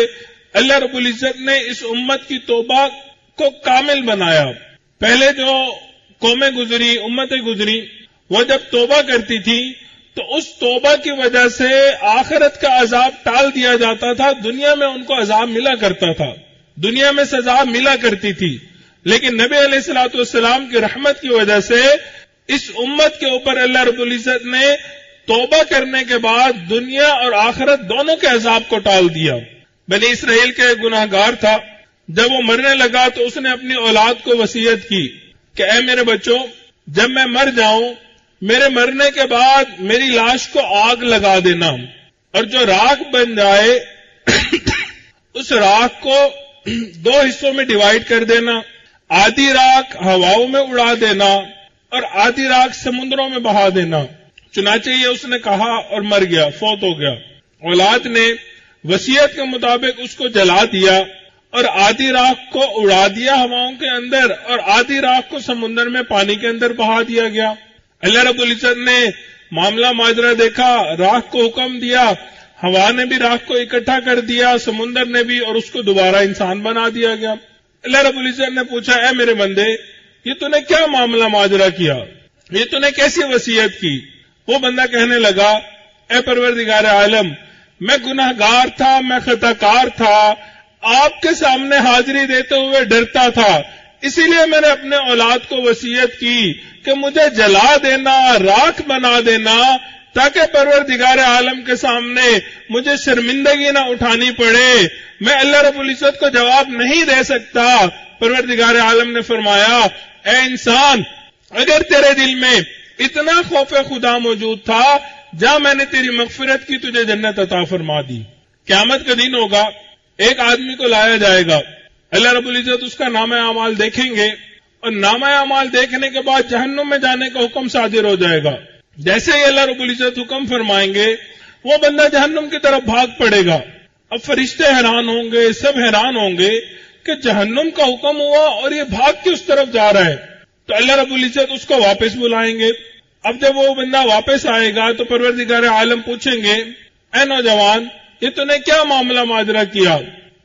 اللہ رب العزت نے اس امت کی توبہ کو کامل بنایا۔ پہلے جو قومیں گزری، امتیں گزری، وہ جب توبہ کرتی تھی تو اس توبہ کی وجہ سے آخرت کا عذاب ٹال دیا جاتا تھا، دنیا میں ان کو عذاب ملا کرتا تھا، دنیا میں سزا ملا کرتی تھی۔ لیکن نبی علیہ الصلوۃ والسلام کی رحمت کی وجہ سے اس امت کے اوپر اللہ رب العزت نے توبہ کرنے کے بعد دنیا اور آخرت دونوں کے عذاب کو ٹال دیا۔ بنی اسرائیل کا ایک گناہگار تھا. جب وہ مرنے لگا تو اس نے اپنی اولاد کو وصیت کی کہ اے میرے بچوں، جب میں مر جاؤں میرے مرنے کے بعد میری لاش کو آگ لگا دینا، اور جو راکھ بن جائے اس راکھ کو 2 حصوں میں ڈیوائیڈ کر دینا، آدھی راکھ ہواؤں میں اڑا دینا اور آدھی راکھ سمندروں میں بہا دینا. چنانچہ یہ اس نے کہا اور مر گیا، فوت ہو گیا. اولاد نے وصیت کے مطابق اس کو جلا دیا اور آدھی راکھ کو اڑا دیا ہواؤں کے اندر اور آدھی راکھ کو سمندر میں پانی کے اندر بہا دیا گیا. اللہ رب العزت نے معاملہ ماجرا دیکھا، راکھ کو حکم دیا، ہوا نے بھی راکھ کو اکٹھا کر دیا، سمندر نے بھی، اور اس کو دوبارہ انسان بنا دیا گیا. اللہ رب العزت نے پوچھا اے میرے بندے، یہ تو نے کیا معاملہ ماجرا کیا، یہ تو نے کیسی وصیت کی؟ وہ بندہ کہنے لگا اے پروردگار عالم، میں گناہگار تھا، میں خطا کار تھا، آپ کے سامنے حاضری دیتے ہوئے ڈرتا تھا، اسی لیے میں نے اپنے اولاد کو وصیت کی کہ مجھے جلا دینا، راکھ بنا دینا، تاکہ پروردگار عالم کے سامنے مجھے شرمندگی نہ اٹھانی پڑے. میں اللہ رب العزت کو جواب نہیں دے سکتا. پروردگار عالم نے فرمایا اے انسان، اگر تیرے دل میں اتنا خوف خدا موجود تھا، جا میں نے تیری مغفرت کی، تجھے جنت عطا فرما دی. قیامت کا دن ہوگا، ایک آدمی کو لایا جائے گا، اللہ رب العزت اس کا نامہ اعمال دیکھیں گے اور نامہ اعمال دیکھنے کے بعد جہنم میں جانے کا حکم صادر ہو جائے گا. جیسے ہی اللہ رب العزت حکم فرمائیں گے وہ بندہ جہنم کی طرف بھاگ پڑے گا. اب فرشتے حیران ہوں گے، سب حیران ہوں گے کہ جہنم کا حکم ہوا اور یہ بھاگ کے اس طرف جا رہا ہے. تو اللہ رب العزت اس کو واپس بلائیں گے. اب جب وہ بندہ واپس آئے گا تو پروردگار عالم پوچھیں گے اے نوجوان، یہ تو نے کیا معاملہ ماجرا کیا؟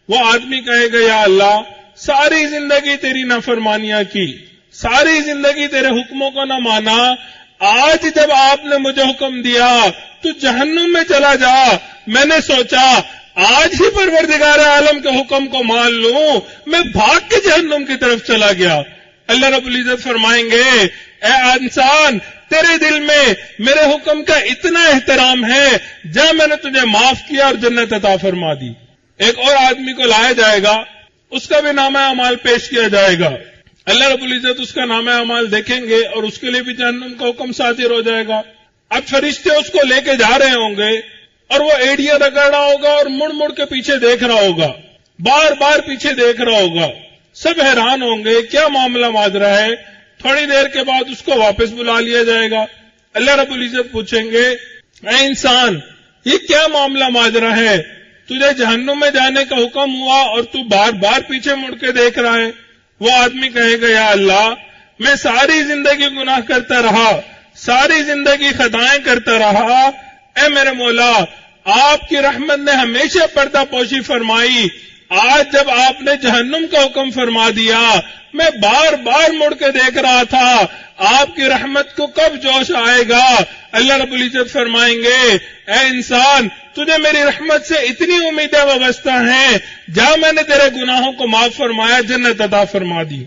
وہ آدمی کہے گا یا اللہ، ساری زندگی تیری نافرمانیاں کی، ساری زندگی تیرے حکموں کو نہ مانا، آج جب آپ نے مجھے حکم دیا تو جہنم میں چلا جا، میں نے سوچا آج ہی پروردگار عالم کے حکم کو مان لوں، میں بھاگ کے جہنم کی طرف چلا گیا. اللہ رب العزت فرمائیں گے اے انسان، تیرے دل میں میرے حکم کا اتنا احترام ہے، جا میں نے تجھے معاف کیا اور جنت عطا فرما دی. ایک اور آدمی کو لایا جائے گا، اس کا بھی نامہ اعمال پیش کیا جائے گا. اللہ رب العزت اس کا نامہ اعمال دیکھیں گے اور اس کے لیے بھی جہنم کا حکم صادر ہو جائے گا. اب فرشتے اس کو لے کے جا رہے ہوں گے اور وہ ایڑیاں رگڑ رہا ہوگا اور مڑ مڑ کے پیچھے دیکھ رہا ہوگا، بار بار پیچھے دیکھ رہا ہوگا. سب حیران ہوں گے کیا معاملہ ماجرا ہے. تھوڑی دیر کے بعد اس کو واپس بلا لیا جائے گا. اللہ رب العزت پوچھیں گے اے انسان، یہ کیا معاملہ ماجرا ہے، تجھے جہنم میں جانے کا حکم ہوا اور تو بار بار پیچھے مڑ کے دیکھ رہا ہے. وہ آدمی کہے گا یا اللہ، میں ساری زندگی گناہ کرتا رہا، ساری زندگی خطائیں کرتا رہا، اے میرے مولا آپ کی رحمت نے ہمیشہ پردہ پوشی فرمائی، آج جب آپ نے جہنم کا حکم فرما دیا میں بار بار مڑ کے دیکھ رہا تھا، آپ کی رحمت کو کب جوش آئے گا. اللہ رب العزت فرمائیں گے اے انسان، تجھے میری رحمت سے اتنی امیدیں وابستہ ہیں، جا میں نے تیرے گناہوں کو معاف فرمایا، جنت عطا فرما دی.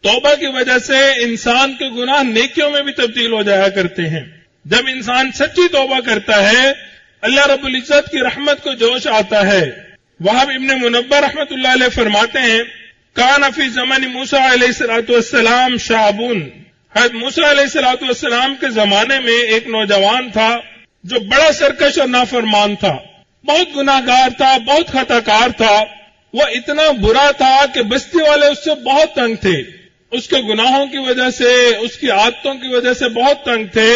توبہ کی وجہ سے انسان کے گناہ نیکیوں میں بھی تبدیل ہو جایا کرتے ہیں. جب انسان سچی توبہ کرتا ہے اللہ رب العزت کی رحمت کو جوش آتا ہے. وہاب ابن منبہ رحمۃ اللہ علیہ فرماتے ہیں کان فی زمن موسیٰ علیہ الصلوۃ والسلام شابون، حضرت موسیٰ علیہ الصلوۃ والسلام کے زمانے میں ایک نوجوان تھا جو بڑا سرکش اور نافرمان تھا، بہت گناہگار تھا، بہت خطا کار تھا. وہ اتنا برا تھا کہ بستی والے اس سے بہت تنگ تھے، اس کے گناہوں کی وجہ سے، اس کی عادتوں کی وجہ سے بہت تنگ تھے.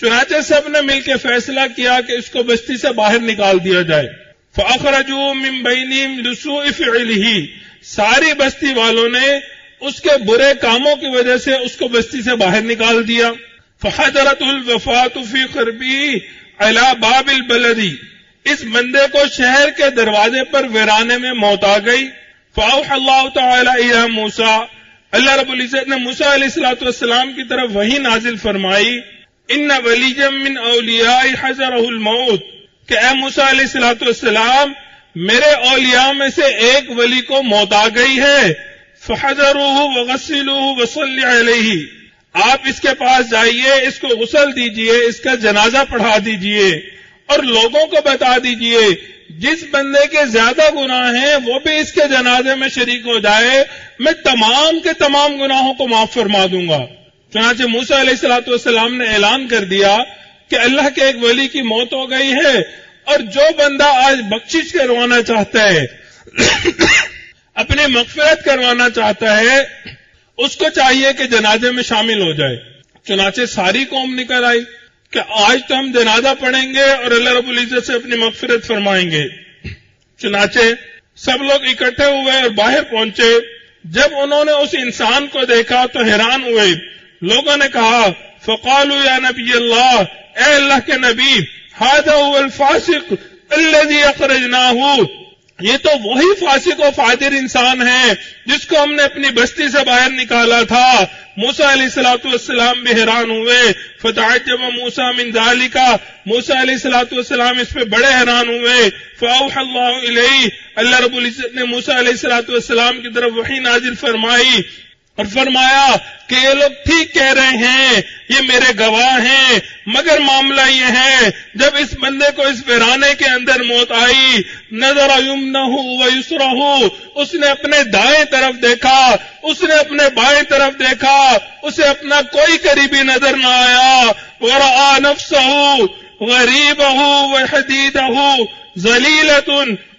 چنانچہ سب نے مل کے فیصلہ کیا کہ اس کو بستی سے باہر نکال دیا جائے. فَأَخْرَجُوا مِن بَيْنِهِمْ لِسُوءِ فِعْلِهِ، ساری بستی والوں نے اس کے برے کاموں کی وجہ سے اس کو بستی سے باہر نکال دیا. فَحَضَرَتْهُ الْوَفَاةُ فِي قَرْبِهِ عَلَى بَابِ الْبَلَدِ، اس بندے کو شہر کے دروازے پر ویرانے میں موت آ گئی. فَأَوْحَى اللَّهُ تَعَالَى إِلَى مُوسَىٰ، اللہ رب العزت نے موسیٰ علیہ السلام کی طرف وحی نازل فرمائی ان ولیجا من اولیاء حضرہ الموت، کہ اے موسیٰ علیہ السلام میرے اولیاء میں سے ایک ولی کو موت آ گئی ہے. فحضروہ وغسلوہ وصلی علیہ، آپ اس کے پاس جائیے، اس کو غسل دیجئے، اس کا جنازہ پڑھا دیجئے اور لوگوں کو بتا دیجئے جس بندے کے زیادہ گناہ ہیں وہ بھی اس کے جنازے میں شریک ہو جائے، میں تمام کے تمام گناہوں کو معاف فرما دوں گا۔ چنانچہ موسیٰ علیہ السلام نے اعلان کر دیا کہ اللہ کے ایک ولی کی موت ہو گئی ہے، اور جو بندہ آج بخشش کروانا چاہتا ہے اپنی مغفرت کروانا چاہتا ہے، اس کو چاہیے کہ جنازے میں شامل ہو جائے۔ چنانچہ ساری قوم نکل آئی کہ آج تو ہم جنازہ پڑھیں گے اور اللہ رب العزت سے اپنی مغفرت فرمائیں گے۔ چنانچہ سب لوگ اکٹھے ہوئے اور باہر پہنچے۔ جب انہوں نے اس انسان کو دیکھا تو حیران ہوئے۔ لوگوں نے کہا فقالوا یا نبی اللہ، اے اللہ کے نبی، ھذا هو الفاسق الذي اخرجناه، یہ تو وہی فاسق و فاجر انسان ہے جس کو ہم نے اپنی بستی سے باہر نکالا تھا۔ موسیٰ علیہ السلام بھی حیران ہوئے۔ فتعجب موسیٰ من ذالک، موسیٰ علیہ السلام اس پہ بڑے حیران ہوئے۔ فاوحى اللہ الیہ، اللہ رب العزت نے موسیٰ علیہ السلام کی طرف وحی نازل فرمائی اور فرمایا کہ یہ لوگ ٹھیک کہہ رہے ہیں، یہ میرے گواہ ہیں، مگر معاملہ یہ ہے جب اس بندے کو اس ویرانے کے اندر موت آئی، نظر یمنہ و یسرہ، اس نے اپنے دائیں طرف دیکھا، اس نے اپنے بائیں طرف دیکھا، اسے اپنا کوئی قریبی نظر نہ آیا۔ ورآ نفسہ غریبہ وحدیدہ ذلیلۃ،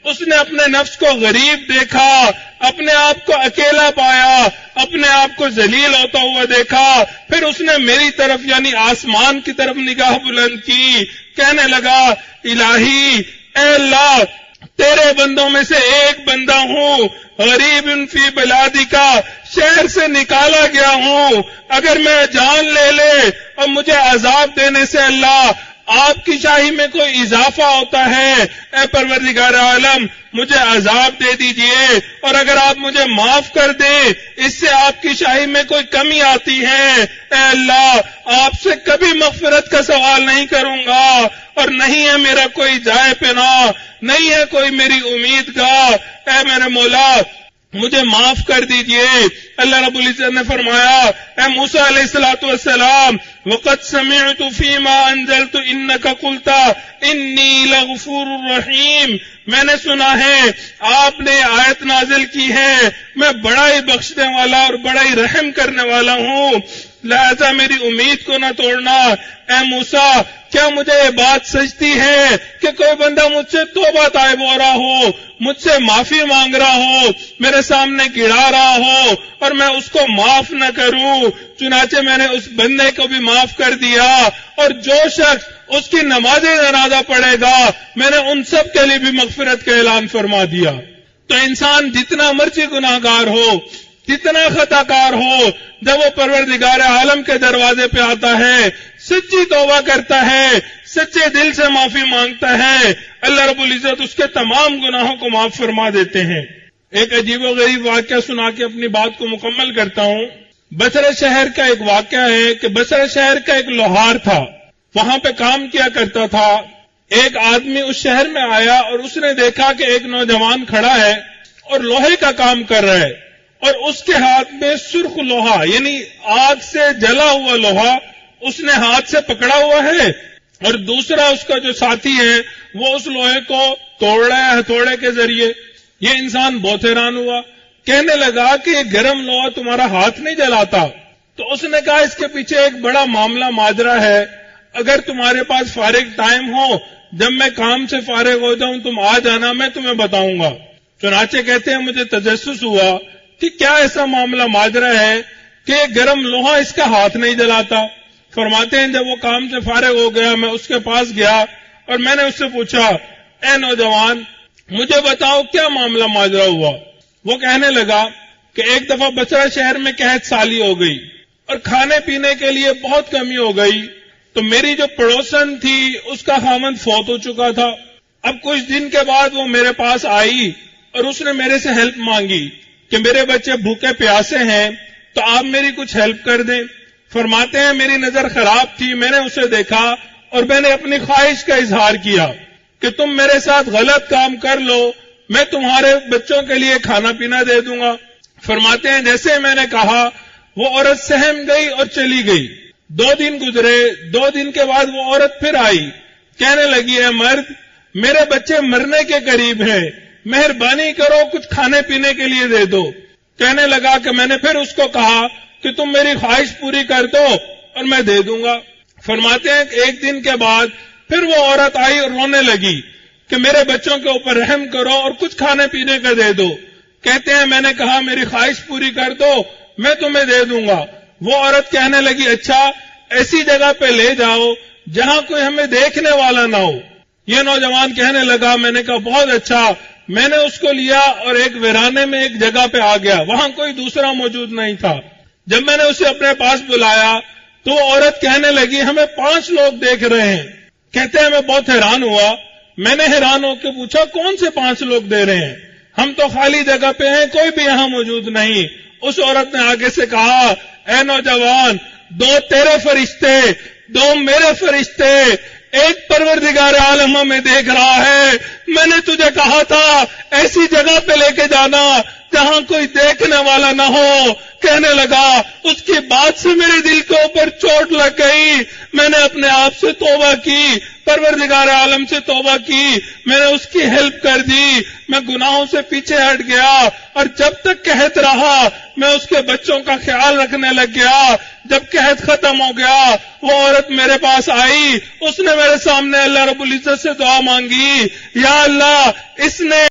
اس نے اپنے نفس کو غریب دیکھا، اپنے آپ کو اکیلا پایا، اپنے آپ کو ذلیل ہوتا ہوا دیکھا۔ پھر اس نے میری طرف یعنی آسمان کی طرف نگاہ بلند کی، کہنے لگا الہی، اے اللہ، تیرے بندوں میں سے ایک بندہ ہوں، غریب فی بلادک، شہر سے نکالا گیا ہوں، اگر میں جان لے لے اور مجھے عذاب دینے سے اللہ آپ کی شاہی میں کوئی اضافہ ہوتا ہے، اے پروردگار عالم مجھے عذاب دے دیجئے، اور اگر آپ مجھے معاف کر دیں اس سے آپ کی شاہی میں کوئی کمی آتی ہے، اے اللہ آپ سے کبھی مغفرت کا سوال نہیں کروں گا، اور نہیں ہے میرا کوئی جائے پناہ، نہیں ہے کوئی میری امید گاہ، اے میرے مولا مجھے معاف کر دیجئے۔ اللہ رب العزت نے فرمایا اے موسیٰ علیہ السلام، وقد سمعت فیما انزلت انک قلت انی لغفور رحیم، میں نے سنا ہے آپ نے آیت نازل کی ہے میں بڑا ہی بخشنے والا اور بڑا ہی رحم کرنے والا ہوں، لہذا میری امید کو نہ توڑنا۔ اے موسیٰ، کیا مجھے یہ بات سجتی ہے کہ کوئی بندہ مجھ سے توبہ طائب ہو رہا ہو، مجھ سے معافی مانگ رہا ہو، میرے سامنے گڑا رہا ہو اور میں اس کو معاف نہ کروں؟ چنانچہ میں نے اس بندے کو بھی معاف کر دیا، اور جو شخص اس کی نماز جنازہ پڑھے گا میں نے ان سب کے لیے بھی مغفرت کا اعلان فرما دیا۔ تو انسان جتنا مرضی گناہ گار ہو، جتنا خطا کار ہو، جب وہ پروردگار عالم کے دروازے پہ آتا ہے، سچی توبہ کرتا ہے، سچے دل سے معافی مانگتا ہے، اللہ رب العزت اس کے تمام گناہوں کو معاف فرما دیتے ہیں۔ ایک عجیب و غریب واقعہ سنا کے اپنی بات کو مکمل کرتا ہوں۔ بصرہ شہر کا ایک واقعہ ہے کہ بصرہ شہر کا ایک لوہار تھا، وہاں پہ کام کیا کرتا تھا۔ ایک آدمی اس شہر میں آیا اور اس نے دیکھا کہ ایک نوجوان کھڑا ہے اور لوہے کا کام کر رہا ہے، اور اس کے ہاتھ میں سرخ لوہا یعنی آگ سے جلا ہوا لوہا اس نے ہاتھ سے پکڑا ہوا ہے، اور دوسرا اس کا جو ساتھی ہے وہ اس لوہے کو توڑ رہا ہے ہتھوڑے کے ذریعے۔ یہ انسان بہت حیران ہوا، کہنے لگا کہ یہ گرم لوہا تمہارا ہاتھ نہیں جلاتا؟ تو اس نے کہا اس کے پیچھے ایک بڑا معاملہ ماجرا ہے، اگر تمہارے پاس فارغ ٹائم ہو، جب میں کام سے فارغ ہو جاؤں تم آ جانا، میں تمہیں بتاؤں گا۔ چنانچہ کہتے ہیں مجھے تجسس ہوا کہ کیا ایسا معاملہ ماجرا ہے کہ گرم لوہا اس کا ہاتھ نہیں جلاتا۔ فرماتے ہیں جب وہ کام سے فارغ ہو گیا میں اس کے پاس گیا اور میں نے اس سے پوچھا اے نوجوان مجھے بتاؤ کیا معاملہ ماجرا ہوا؟ وہ کہنے لگا کہ ایک دفعہ بصرہ شہر میں قحط سالی ہو گئی اور کھانے پینے کے لیے بہت کمی ہو گئی، تو میری جو پڑوسن تھی اس کا خاوند فوت ہو چکا تھا۔ اب کچھ دن کے بعد وہ میرے پاس آئی اور اس نے میرے سے ہیلپ مانگی کہ میرے بچے بھوکے پیاسے ہیں تو آپ میری کچھ ہیلپ کر دیں۔ فرماتے ہیں میری نظر خراب تھی، میں نے اسے دیکھا اور میں نے اپنی خواہش کا اظہار کیا کہ تم میرے ساتھ غلط کام کر لو، میں تمہارے بچوں کے لیے کھانا پینا دے دوں گا۔ فرماتے ہیں جیسے میں نے کہا وہ عورت سہم گئی اور چلی گئی۔ 2 دن گزرے، 2 دن کے بعد وہ عورت پھر آئی، کہنے لگی اے مرد میرے بچے مرنے کے قریب ہیں، مہربانی کرو کچھ کھانے پینے کے لیے دے دو۔ کہنے لگا کہ میں نے پھر اس کو کہا کہ تم میری خواہش پوری کر دو اور میں دے دوں گا۔ فرماتے ہیں کہ ایک دن کے بعد پھر وہ عورت آئی اور رونے لگی کہ میرے بچوں کے اوپر رحم کرو اور کچھ کھانے پینے کا دے دو۔ کہتے ہیں میں نے کہا میری خواہش پوری کر دو، میں تمہیں دے دوں گا۔ وہ عورت کہنے لگی اچھا ایسی جگہ پہ لے جاؤ جہاں کوئی ہمیں دیکھنے والا نہ ہو۔ یہ نوجوان کہنے لگا میں نے کہا بہت اچھا۔ میں نے اس کو لیا اور ایک ویرانے میں ایک جگہ پہ آ گیا، وہاں کوئی دوسرا موجود نہیں تھا۔ جب میں نے اسے اپنے پاس بلایا تو وہ عورت کہنے لگی ہمیں 5 لوگ دیکھ رہے ہیں۔ کہتے ہیں میں بہت حیران ہوا، میں نے حیران ہو کے پوچھا کون سے 5 لوگ دے رہے ہیں؟ ہم تو خالی جگہ پہ ہیں، کوئی بھی یہاں موجود نہیں۔ اس عورت نے آگے سے کہا اے نوجوان، 2 تیرے فرشتے، 2 میرے فرشتے، ایک پروردگار عالم ہمیں دیکھ رہا ہے۔ میں نے تجھے کہا تھا ایسی جگہ پہ لے کے جانا جہاں کوئی دیکھنے والا نہ ہو۔ کہنے لگا اس کی بات سے میرے دل کے اوپر چوٹ لگ گئی، میں نے اپنے آپ سے توبہ کی، پروردگار عالم سے توبہ کی، میں نے اس کی ہیلپ کر دی، میں گناہوں سے پیچھے ہٹ گیا اور جب تک قحط رہا میں اس کے بچوں کا خیال رکھنے لگ گیا۔ جب قحط ختم ہو گیا وہ عورت میرے پاس آئی، اس نے میرے سامنے اللہ رب العزت سے دعا مانگی، یا اللہ اس نے